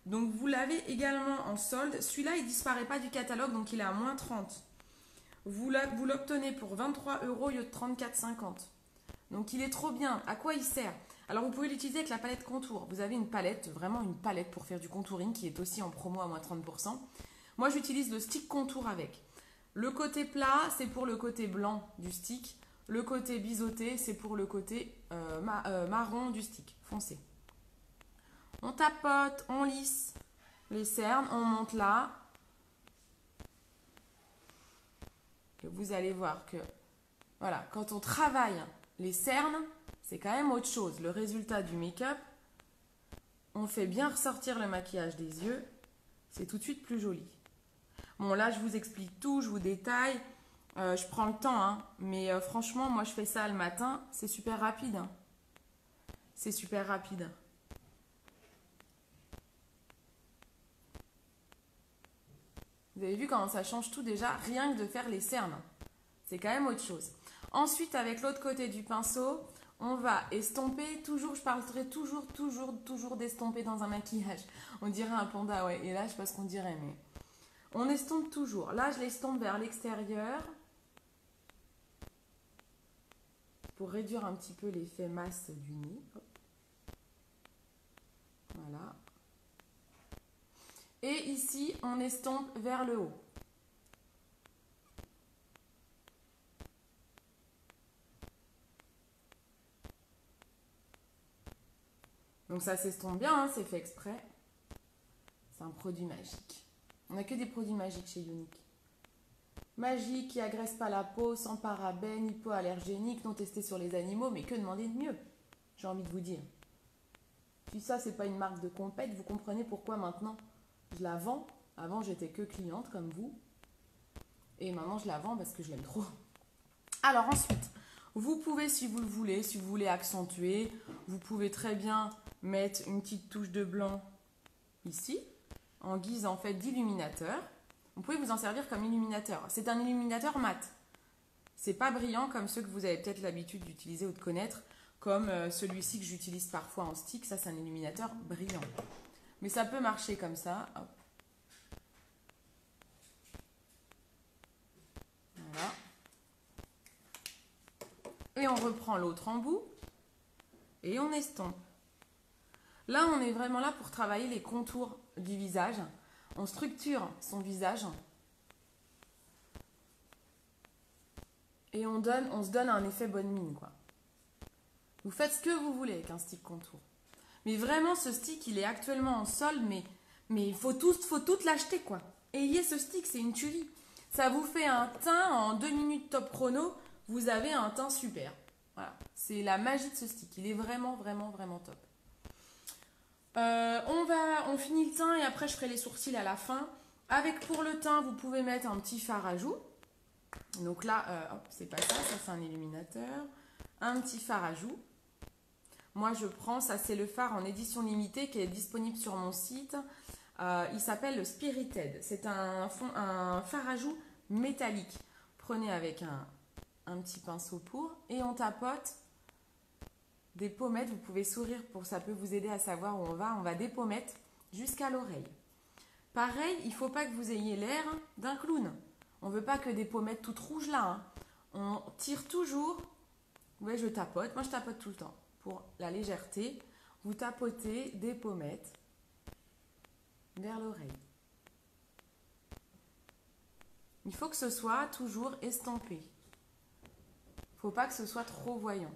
Donc, vous l'avez également en solde. Celui-là, il ne disparaît pas du catalogue, donc il est à moins 30. Vous l'obtenez pour 23 € au lieu de 34,50. Donc, il est trop bien. À quoi il sert? Alors, vous pouvez l'utiliser avec la palette contour. Vous avez une palette, vraiment une palette pour faire du contouring qui est aussi en promo à moins 30%. Moi, j'utilise le stick contour avec. Le côté plat, c'est pour le côté blanc du stick. Le côté biseauté, c'est pour le côté marron du stick, foncé. On tapote, on lisse les cernes, on monte là. Et vous allez voir que, voilà, quand on travaille les cernes, c'est quand même autre chose. Le résultat du make-up, on fait bien ressortir le maquillage des yeux. C'est tout de suite plus joli. Bon, là, je vous explique tout, je vous détaille. Je prends le temps, hein, mais franchement, moi, je fais ça le matin. C'est super rapide. Hein. C'est super rapide. Vous avez vu comment ça change tout déjà, rien que de faire les cernes. C'est quand même autre chose. Ensuite, avec l'autre côté du pinceau, on va estomper. Toujours, je parlerai toujours d'estomper dans un maquillage. On dirait un panda, ouais. Et là, je sais pas ce qu'on dirait, mais... On estompe toujours. Là, je l'estompe vers l'extérieur. Pour réduire un petit peu l'effet masse du nez. Voilà. Et ici, on estompe vers le haut. Donc ça s'estompe bien, hein, c'est fait exprès. C'est un produit magique. On n'a que des produits magiques chez Younique. Magique, qui agresse pas la peau, sans parabènes, hypoallergénique, non testé sur les animaux, mais que demander de mieux? J'ai envie de vous dire. Si ça, c'est pas une marque de compète, vous comprenez pourquoi maintenant je la vends. Avant, j'étais que cliente comme vous. Et maintenant, je la vends parce que je l'aime trop. Alors ensuite, vous pouvez, si vous le voulez, si vous voulez accentuer, vous pouvez très bien mettre une petite touche de blanc ici, en guise en fait d'illuminateur. Vous pouvez vous en servir comme illuminateur. C'est un illuminateur mat. C'est pas brillant comme ceux que vous avez peut-être l'habitude d'utiliser ou de connaître, comme celui-ci que j'utilise parfois en stick. Ça, c'est un illuminateur brillant. Mais ça peut marcher comme ça. Hop. Voilà. Et on reprend l'autre embout et on estompe. Là, on est vraiment là pour travailler les contours du visage. On structure son visage et on se donne un effet bonne mine, quoi. Vous faites ce que vous voulez avec un stick contour. Mais vraiment, ce stick, il est actuellement en solde, mais il faut tout l'acheter, quoi. Ayez ce stick, c'est une tuerie. Ça vous fait un teint en 2 minutes top chrono. Vous avez un teint super. Voilà, c'est la magie de ce stick. Il est vraiment top. On finit le teint et après je ferai les sourcils à la fin. Avec pour le teint, vous pouvez mettre un petit fard à joues. Donc là, c'est pas ça, ça c'est un illuminateur. Un petit fard à joues. Moi je prends, ça c'est le fard en édition limitée qui est disponible sur mon site. Il s'appelle le Spirited. C'est un fard à joues métallique. Prenez avec un petit pinceau pour et on tapote des pommettes. Vous pouvez sourire, ça peut vous aider à savoir où on va. On va des pommettes jusqu'à l'oreille. Pareil, il ne faut pas que vous ayez l'air d'un clown. On ne veut pas que des pommettes toutes rouges là. Hein. On tire toujours. Vous voyez, je tapote. Moi, je tapote tout le temps. Pour la légèreté, vous tapotez des pommettes vers l'oreille. Il faut que ce soit toujours estampé. Faut pas que ce soit trop voyant.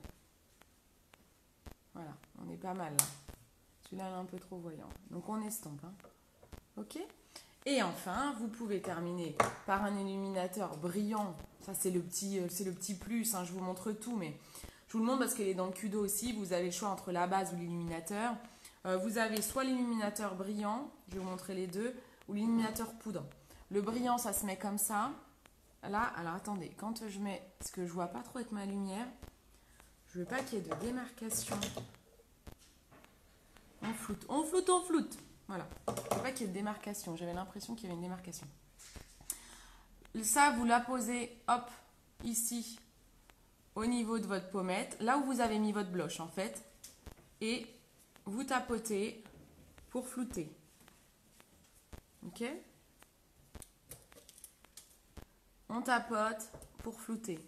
Voilà, on est pas mal là. Celui-là est un peu trop voyant. Donc on estompe. Hein. Ok. Et enfin, vous pouvez terminer par un illuminateur brillant. Ça, c'est le petit plus. Hein. Je vous montre tout, mais je vous le montre parce qu'elle est dans le Kudo aussi. Vous avez le choix entre la base ou l'illuminateur. Vous avez soit l'illuminateur brillant, je vais vous montrer les deux, ou l'illuminateur poudre. Le brillant, ça se met comme ça. Là, alors attendez, quand je mets, parce que je vois pas trop avec ma lumière, je veux pas qu'il y ait de démarcation. On floute, on floute, on floute. Voilà. Je veux pas qu'il y ait de démarcation. J'avais l'impression qu'il y avait une démarcation. Ça, vous la posez, hop, ici, au niveau de votre pommette, là où vous avez mis votre blush en fait, et vous tapotez pour flouter. Ok? On tapote pour flouter.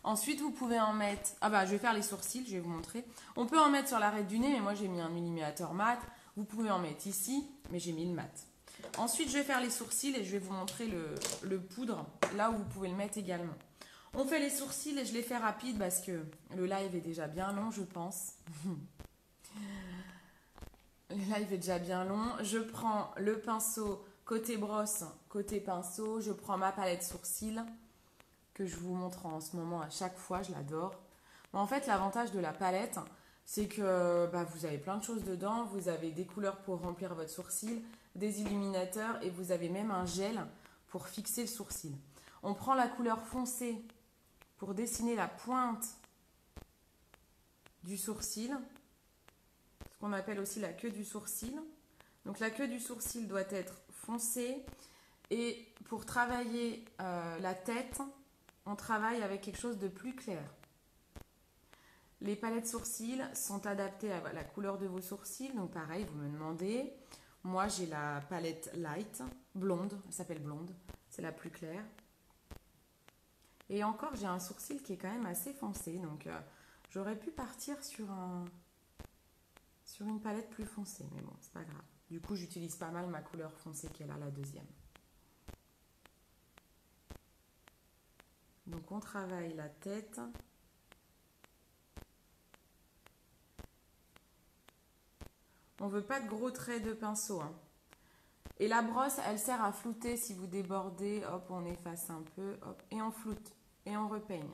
Ensuite, vous pouvez en mettre... Ah bah, je vais faire les sourcils, je vais vous montrer. On peut en mettre sur l'arête du nez, mais moi, j'ai mis un illuminateur mat. Vous pouvez en mettre ici, mais j'ai mis le mat. Ensuite, je vais faire les sourcils et je vais vous montrer le poudre, là où vous pouvez le mettre également. On fait les sourcils et je les fais rapide parce que le live est déjà bien long, je pense. Le live est déjà bien long. Je prends le pinceau côté brosse, côté pinceau. Je prends ma palette sourcils que je vous montre en ce moment à chaque fois. Je l'adore. Bon, en fait, l'avantage de la palette, c'est que vous avez plein de choses dedans. Vous avez des couleurs pour remplir votre sourcil, des illuminateurs et vous avez même un gel pour fixer le sourcil. On prend la couleur foncée pour dessiner la pointe du sourcil. Ce qu'on appelle aussi la queue du sourcil. Donc la queue du sourcil doit être foncée et pour travailler la tête, on travaille avec quelque chose de plus clair. Les palettes sourcils sont adaptées à la couleur de vos sourcils, donc pareil, vous me demandez. Moi j'ai la palette light, blonde, elle s'appelle blonde, c'est la plus claire. Et encore j'ai un sourcil qui est quand même assez foncé, donc j'aurais pu partir sur une palette plus foncée, mais bon, c'est pas grave. Du coup, j'utilise pas mal ma couleur foncée qui est là, la deuxième. Donc, on travaille la tête. On veut pas de gros traits de pinceau. Hein. Et la brosse, elle sert à flouter si vous débordez. Hop, on efface un peu. Hop, et on floute. Et on repeigne.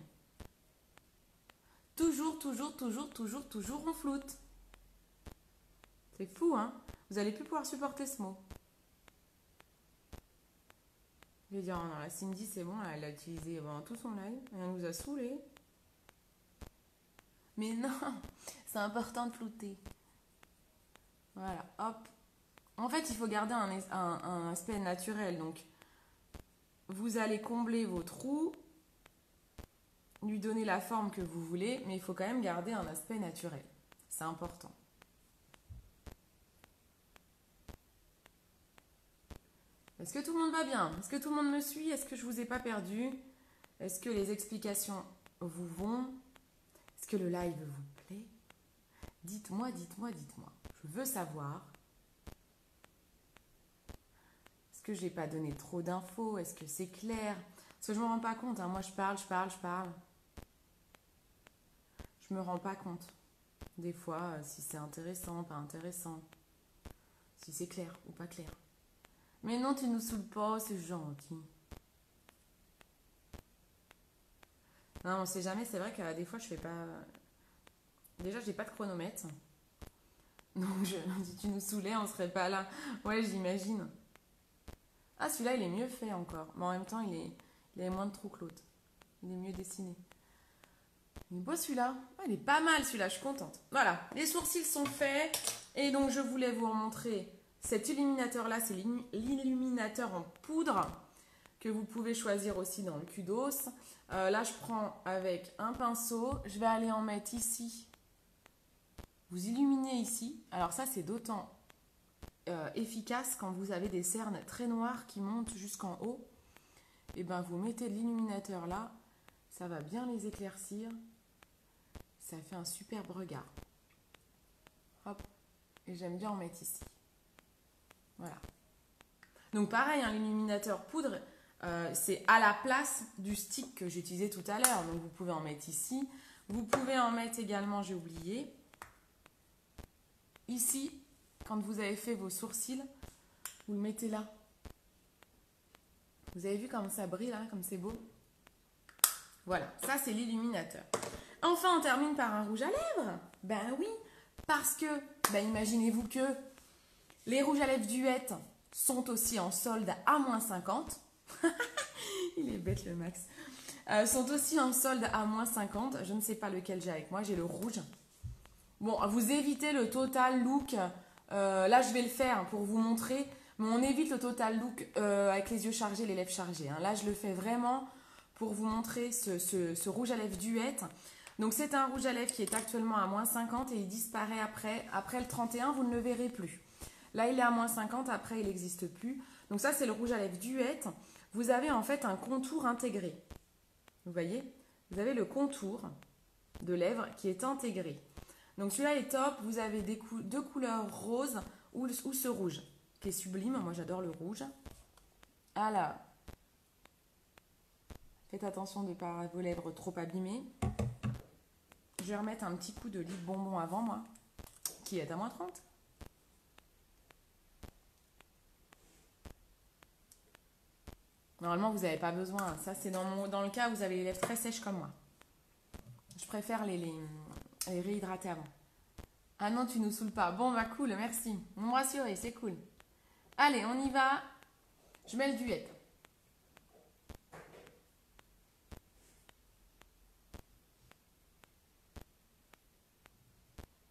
Toujours, toujours, toujours, toujours, toujours, on floute. C'est fou, hein? Vous allez plus pouvoir supporter ce mot. Je vais dire, oh non, la Cindy, c'est bon, elle l'a utilisé pendant tout son live. Elle nous a saoulés. Mais non, c'est important de flouter. Voilà, hop. En fait, il faut garder un aspect naturel. Donc, vous allez combler vos trous, lui donner la forme que vous voulez, mais il faut quand même garder un aspect naturel. C'est important. Est-ce que tout le monde va bien? Est-ce que tout le monde me suit? Est-ce que je ne vous ai pas perdu? Est-ce que les explications vous vont? Est-ce que le live vous plaît? Dites-moi, dites-moi, dites-moi. Je veux savoir. Est-ce que je n'ai pas donné trop d'infos? Est-ce que c'est clair? Parce que je ne me rends pas compte. Hein. Moi, je parle. Je ne me rends pas compte. Des fois, si c'est intéressant, pas intéressant. Si c'est clair ou pas clair. Mais non, tu nous saoules pas, c'est gentil. Non, on sait jamais, c'est vrai que des fois je fais pas... Déjà, j'ai pas de chronomètre. Donc, si tu nous saoulais, on serait pas là. Ouais, j'imagine. Ah, celui-là, il est mieux fait encore. Mais en même temps, il a moins de trous que l'autre. Il est mieux dessiné. Il est beau celui-là. Ah, il est pas mal celui-là, je suis contente. Voilà, les sourcils sont faits. Et donc, je voulais vous montrer cet illuminateur-là. C'est l'illuminateur en poudre que vous pouvez choisir aussi dans le Kudos. Là, je prends avec un pinceau. Je vais aller en mettre ici. Vous illuminez ici. Alors ça, c'est d'autant efficace quand vous avez des cernes très noires qui montent jusqu'en haut. Et bien, vous mettez de l'illuminateur là. Ça va bien les éclaircir. Ça fait un superbe regard. Hop. Et j'aime bien en mettre ici. Voilà. Donc pareil, hein, l'illuminateur poudre, c'est à la place du stick que j'utilisais tout à l'heure. Donc vous pouvez en mettre ici. Vous pouvez en mettre également, j'ai oublié, ici, quand vous avez fait vos sourcils, vous le mettez là. Vous avez vu comme ça brille là, comme c'est beau? Voilà, ça c'est l'illuminateur. Enfin, on termine par un rouge à lèvres. Ben oui, parce que, ben imaginez-vous que les rouges à lèvres Duette sont aussi en solde à -50. Il est bête le Max. Sont aussi en solde à -50. Je ne sais pas lequel j'ai avec moi, j'ai le rouge. Bon, vous évitez le total look. Là, je vais le faire pour vous montrer. Mais on évite le total look avec les yeux chargés, les lèvres chargées. Hein. Là, je le fais vraiment pour vous montrer ce rouge à lèvres Duette. Donc, c'est un rouge à lèvres qui est actuellement à -50 et il disparaît après. Après le 31, vous ne le verrez plus. Là, il est à -50, après, il n'existe plus. Donc, ça, c'est le rouge à lèvres Duette. Vous avez en fait un contour intégré. Vous voyez? Vous avez le contour de lèvres qui est intégré. Donc, celui-là est top. Vous avez deux couleurs roses ou ce rouge qui est sublime. Moi, j'adore le rouge. Alors, faites attention de ne pas avoir vos lèvres trop abîmées. Je vais remettre un petit coup de lip bonbon avant, moi, qui est à -30. Normalement, vous n'avez pas besoin. Ça, c'est dans le cas où vous avez les lèvres très sèches comme moi. Je préfère les réhydrater avant. Ah non, tu nous saoules pas. Bon, bah cool, merci. On me rassurer, c'est cool. Allez, on y va. Je mets le Duette.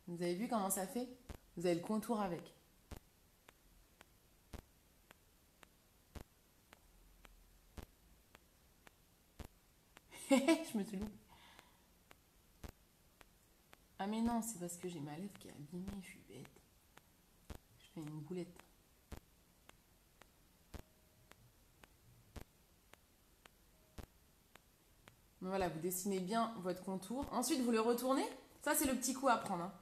Vous avez vu comment ça fait? Vous avez le contour avec. Je me suis loupée. Ah mais non, c'est parce que j'ai ma lèvre qui est abîmée, je suis bête. Je fais une boulette. Voilà, vous dessinez bien votre contour. Ensuite, vous le retournez. Ça, c'est le petit coup à prendre. Hein.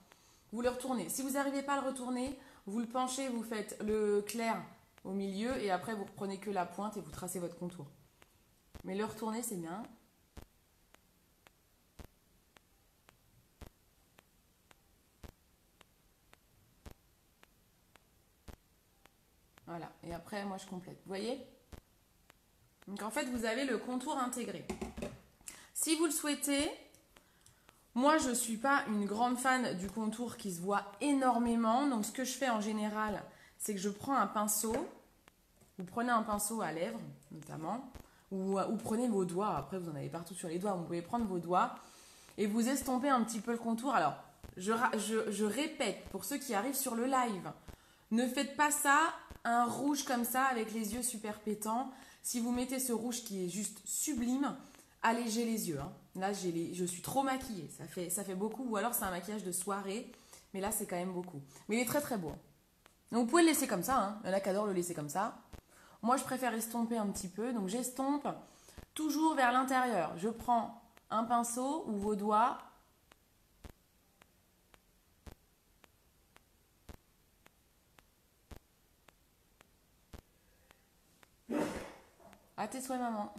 Vous le retournez. Si vous n'arrivez pas à le retourner, vous le penchez, vous faites le clair au milieu et après, vous reprenez que la pointe et vous tracez votre contour. Mais le retourner, c'est bien. Voilà. Et après, moi, je complète. Vous voyez? Donc, en fait, vous avez le contour intégré. Si vous le souhaitez, moi, je ne suis pas une grande fan du contour qui se voit énormément. Donc, ce que je fais en général, c'est que je prends un pinceau. Vous prenez un pinceau à lèvres, notamment. Ou prenez vos doigts. Après, vous en avez partout sur les doigts. Vous pouvez prendre vos doigts et vous estompez un petit peu le contour. Alors, je répète, pour ceux qui arrivent sur le live, ne faites pas ça, un rouge comme ça, avec les yeux super pétants. Si vous mettez ce rouge qui est juste sublime, allégez les yeux. Hein. Là, je suis trop maquillée. Ça fait beaucoup. Ou alors, c'est un maquillage de soirée. Mais là, c'est quand même beaucoup. Mais il est très, très beau. Donc, vous pouvez le laisser comme ça. Hein. Il y en a qui adorent le laisser comme ça. Moi, je préfère estomper un petit peu. Donc, j'estompe toujours vers l'intérieur. Je prends un pinceau ou vos doigts. À tes souhaits, maman.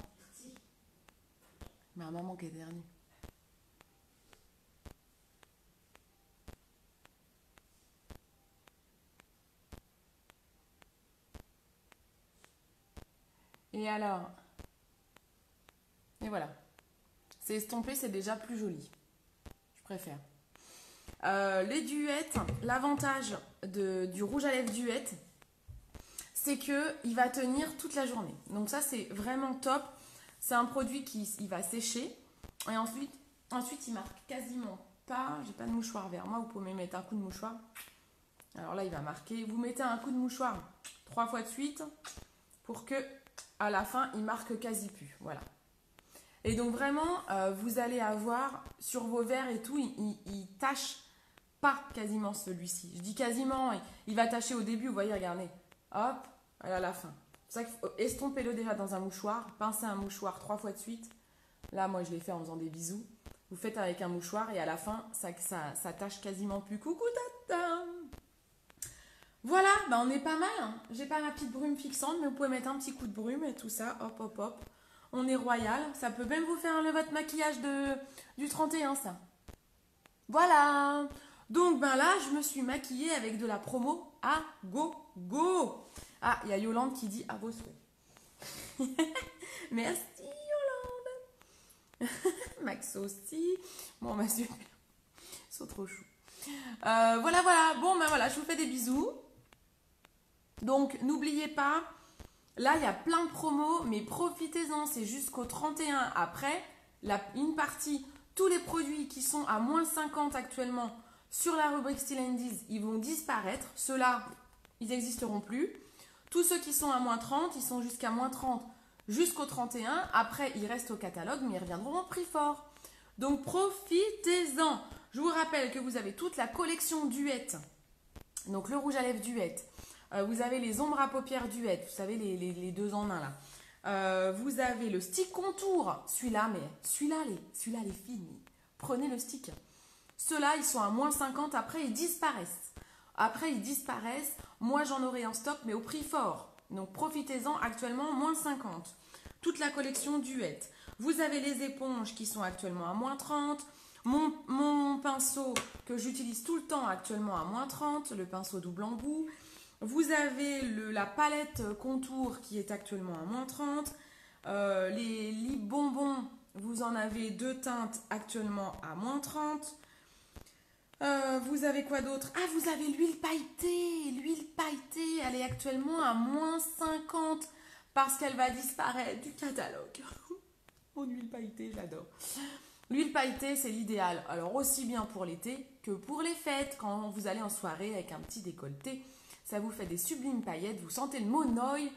Ma maman qui est dernière. Et alors, et voilà. C'est estompé, c'est déjà plus joli. Je préfère. Les duettes, l'avantage du rouge à lèvres Duette, c'est qu'il va tenir toute la journée. Donc ça, c'est vraiment top. C'est un produit qui il va sécher. Et ensuite, il marque quasiment pas. J'ai pas de mouchoir vert. Moi, vous pouvez mettre un coup de mouchoir. Alors là, il va marquer. Vous mettez un coup de mouchoir 3 fois de suite pour que à la fin, il marque quasi plus. Voilà. Et donc vraiment, vous allez avoir sur vos verres et tout, il tâche pas quasiment celui-ci. Je dis quasiment, il va tâcher au début, vous voyez, regardez. Hop, à la fin. C'est ça qu'il faut estomper-le déjà dans un mouchoir, pincer un mouchoir 3 fois de suite. Là, moi, je l'ai fait en faisant des bisous. Vous faites avec un mouchoir et à la fin, ça tâche quasiment plus. Coucou, tata! Voilà, bah on est pas mal, hein. J'ai pas ma petite brume fixante, mais vous pouvez mettre un petit coup de brume et tout ça. Hop, hop, hop. On est royal. Ça peut même vous faire votre maquillage du 31, ça. Voilà. Donc ben là, je me suis maquillée avec de la promo à go go. Ah, il y a Yolande qui dit à vos souhaits. Merci Yolande. Max aussi. Bon, bah super. Ils sont trop choux. Voilà, voilà. Bon, ben voilà, je vous fais des bisous. Donc, n'oubliez pas, là, il y a plein de promos, mais profitez-en. C'est jusqu'au 31. Après, une partie, tous les produits qui sont à moins 50 actuellement sur la rubrique Still Indies, ils vont disparaître. Ceux-là, ils n'existeront plus. Tous ceux qui sont à moins 30, ils sont jusqu'à moins 30 jusqu'au 31. Après, ils restent au catalogue, mais ils reviendront au prix fort. Donc, profitez-en. Je vous rappelle que vous avez toute la collection Duette. Donc, le rouge à lèvres Duette. Vous avez les ombres à paupières Duette. Vous savez, les deux en un là. Vous avez le stick contour. Celui-là, mais celui-là, les filles, prenez le stick. Ceux-là, ils sont à moins 50. Après, ils disparaissent. Moi, j'en aurai en stock, mais au prix fort. Donc, profitez-en. Actuellement, moins 50. Toute la collection Duette. Vous avez les éponges qui sont actuellement à moins 30. Mon pinceau que j'utilise tout le temps actuellement à moins 30. Le pinceau double embout. Vous avez la palette contour qui est actuellement à moins 30. Les lip bonbons, vous en avez deux teintes actuellement à moins 30. Vous avez quoi d'autre? Ah, vous avez l'huile pailletée. L'huile pailletée, elle est actuellement à moins 50 parce qu'elle va disparaître du catalogue. Mon huile pailletée, j'adore. L'huile pailletée, c'est l'idéal. Alors, aussi bien pour l'été que pour les fêtes. Quand vous allez en soirée avec un petit décolleté, ça vous fait des sublimes paillettes. Vous sentez le monoeil.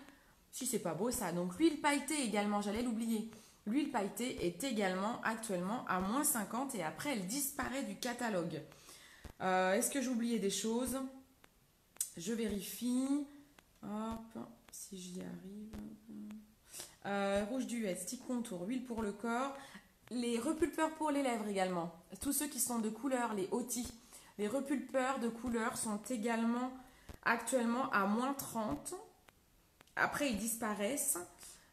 Si c'est pas beau ça. Donc, l'huile pailletée également, j'allais l'oublier. L'huile pailletée est également actuellement à moins 50 et après, elle disparaît du catalogue. Est-ce que j'ai oublié des choses? Je vérifie. Hop, si j'y arrive. Rouge Duette, stick contour, huile pour le corps. Les repulpeurs pour les lèvres également. Tous ceux qui sont de couleur, les OTI. Les repulpeurs de couleur sont également actuellement à moins 30. Après, ils disparaissent.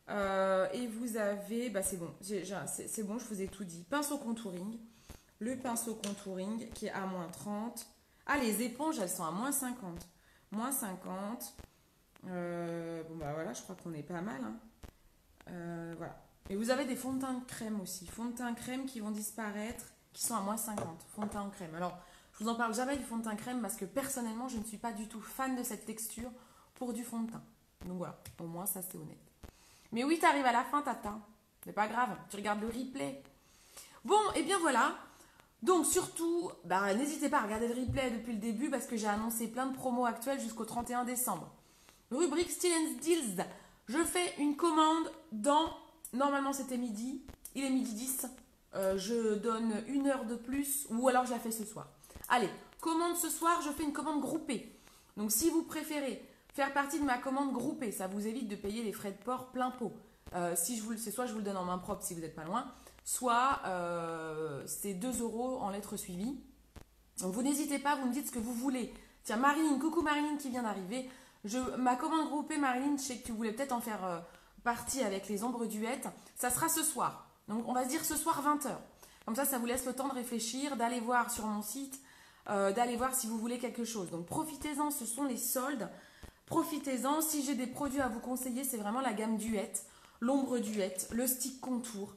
Et vous avez... Bah, c'est bon, c'est bon, je vous ai tout dit. Pinceau contouring. Le pinceau contouring qui est à moins 30. Ah, les éponges, elles sont à moins 50. Moins 50. Bon, bah voilà, je crois qu'on est pas mal. Hein. Voilà. Et vous avez des fonds de teint de crème aussi. Fonds de teint crème qui vont disparaître, qui sont à moins 50. Fonds de teint en crème. Alors, je vous en parle jamais du fond de teint crème parce que personnellement, je ne suis pas du tout fan de cette texture pour du fond de teint. Donc voilà, au moins ça c'est honnête. Mais oui, t'arrives à la fin, Tata. C'est pas grave, tu regardes le replay. Bon, et bien voilà. Donc surtout, bah, n'hésitez pas à regarder le replay depuis le début parce que j'ai annoncé plein de promos actuelles jusqu'au 31 décembre. Rubrique Still and Deals. Je fais une commande dans... Normalement c'était midi. Il est midi 10. Je donne une heure de plus ou alors je la fais ce soir. Allez, commande ce soir, je fais une commande groupée. Donc si vous préférez faire partie de ma commande groupée, ça vous évite de payer les frais de port plein pot. C'est soit je vous le donne en main propre si vous n'êtes pas loin, soit c'est 2 € en lettres suivies. Donc vous n'hésitez pas, vous me dites ce que vous voulez. Tiens, Marilyn, coucou Marilyn qui vient d'arriver. Ma commande groupée, Marilyn, je sais que tu voulais peut-être en faire partie avec les ombres duettes. Ça sera ce soir. Donc on va se dire ce soir 20h. Comme ça vous laisse le temps de réfléchir, d'aller voir sur mon site, d'aller voir si vous voulez quelque chose. Donc profitez-en, ce sont les soldes. Profitez-en. Si j'ai des produits à vous conseiller, c'est vraiment la gamme Duette, l'ombre Duette, le stick contour.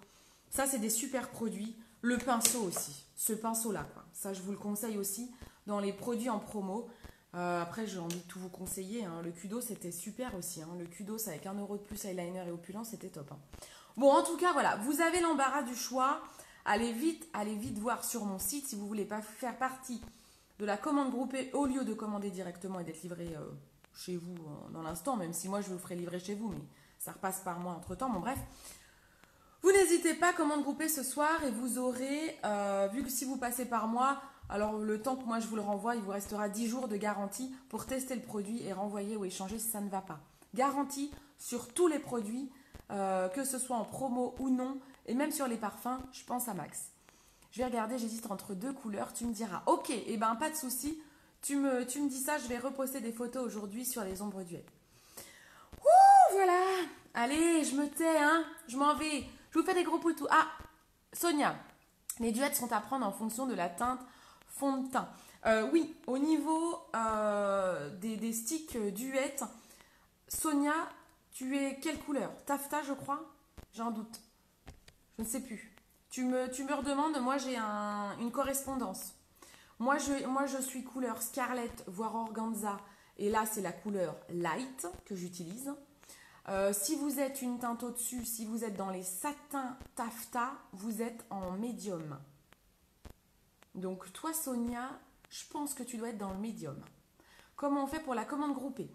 Ça, c'est des super produits. Le pinceau aussi. Ce pinceau-là, quoi. Ça, je vous le conseille aussi dans les produits en promo. Après, j'ai envie de tout vous conseiller. Hein. Le Kudos, c'était super aussi. Hein. Le Kudos avec 1 € de plus eyeliner et opulent, c'était top. Hein. Bon, en tout cas, voilà. Vous avez l'embarras du choix. Allez vite voir sur mon site si vous voulez pas faire partie de la commande groupée au lieu de commander directement et d'être livré chez vous dans l'instant. Même si moi, je vous ferai livrer chez vous, mais ça repasse par moi entre-temps. Bon, bref. Vous n'hésitez pas, commande groupée ce soir et vous aurez, vu que si vous passez par moi, alors le temps que moi je vous le renvoie, il vous restera 10 jours de garantie pour tester le produit et renvoyer ou échanger si ça ne va pas. Garantie sur tous les produits, que ce soit en promo ou non, et même sur les parfums, je pense à Max. Je vais regarder, j'hésite entre 2 couleurs, tu me diras, ok, et ben pas de souci, tu me dis ça, je vais reposter des photos aujourd'hui sur les ombres duets. Ouh, voilà. Allez, je me tais, hein. Je m'en vais. Je vous fais des gros poutous. Ah, Sonia, les duets sont à prendre en fonction de la teinte fond de teint. Oui, au niveau des sticks duets, Sonia, tu es quelle couleur? Taffetas, je crois? J'ai un doute. Je ne sais plus. Tu me redemandes, moi j'ai une correspondance. Moi je suis couleur scarlett, voire organza. Et là, c'est la couleur light que j'utilise. Si vous êtes une teinte au-dessus, si vous êtes dans les satins taffetas, vous êtes en médium. Donc toi, Sonia, je pense que tu dois être dans le médium. Comment on fait pour la commande groupée?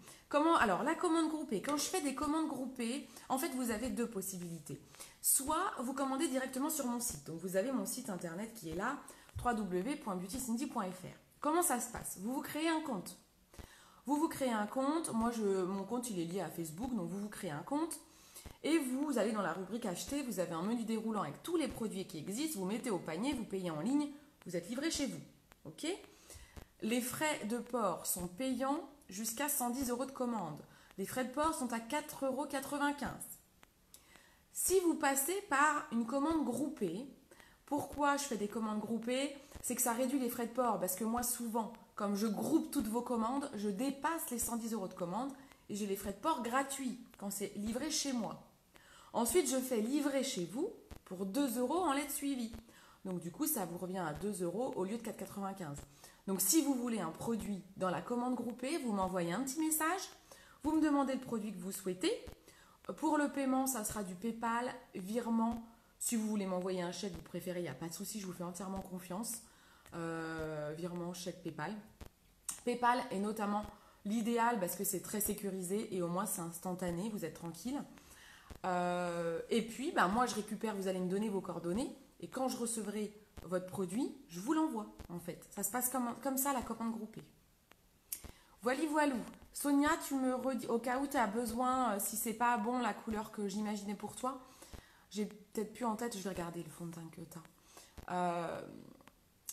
Alors, la commande groupée, quand je fais des commandes groupées, en fait, vous avez deux possibilités. Soit vous commandez directement sur mon site. Donc, vous avez mon site internet qui est là, www.beautycindy.fr. Comment ça se passe? Vous vous créez un compte. Vous créez un compte. Moi, mon compte, il est lié à Facebook. Donc, vous créez un compte. Et vous allez dans la rubrique acheter. Vous avez un menu déroulant avec tous les produits qui existent. Vous mettez au panier, vous payez en ligne. Vous êtes livré chez vous. OK? Les frais de port sont payants jusqu'à 110 € de commande. Les frais de port sont à 4,95 €. Si vous passez par une commande groupée, pourquoi je fais des commandes groupées? C'est que ça réduit les frais de port parce que moi souvent, comme je groupe toutes vos commandes, je dépasse les 110 € de commande et j'ai les frais de port gratuits quand c'est livré chez moi. Ensuite, je fais livrer chez vous pour 2 € en lettre suivie. Donc du coup, ça vous revient à 2 € au lieu de 4,95 €. Donc si vous voulez un produit dans la commande groupée, vous m'envoyez un petit message, vous me demandez le produit que vous souhaitez. Pour le paiement, ça sera du PayPal, virement. Si vous voulez m'envoyer un chèque, vous préférez, il n'y a pas de souci, je vous fais entièrement confiance. Virement, chèque, PayPal. PayPal est notamment l'idéal parce que c'est très sécurisé et au moins c'est instantané, vous êtes tranquille. Et puis, moi je récupère, vous allez me donner vos coordonnées et quand je recevrai votre produit, je vous l'envoie en fait. Ça se passe comme ça la commande groupée. Voilou. Sonia, tu me redis, au cas où tu as besoin, si c'est pas bon la couleur que j'imaginais pour toi, j'ai peut-être plus en tête, je vais regarder le fond de teint que tu as.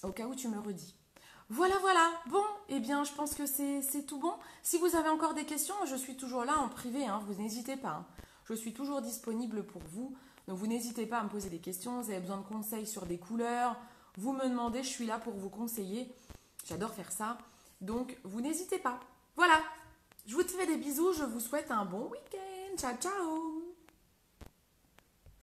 Au cas où tu me redis. Voilà. Bon, eh bien, je pense que c'est tout bon. Si vous avez encore des questions, je suis toujours là en privé, hein, vous n'hésitez pas. Hein. Je suis toujours disponible pour vous. Donc, vous n'hésitez pas à me poser des questions. Vous avez besoin de conseils sur des couleurs. Vous me demandez, je suis là pour vous conseiller. J'adore faire ça. Donc, vous n'hésitez pas. Voilà. Je vous fais des bisous. Je vous souhaite un bon week-end. Ciao, ciao.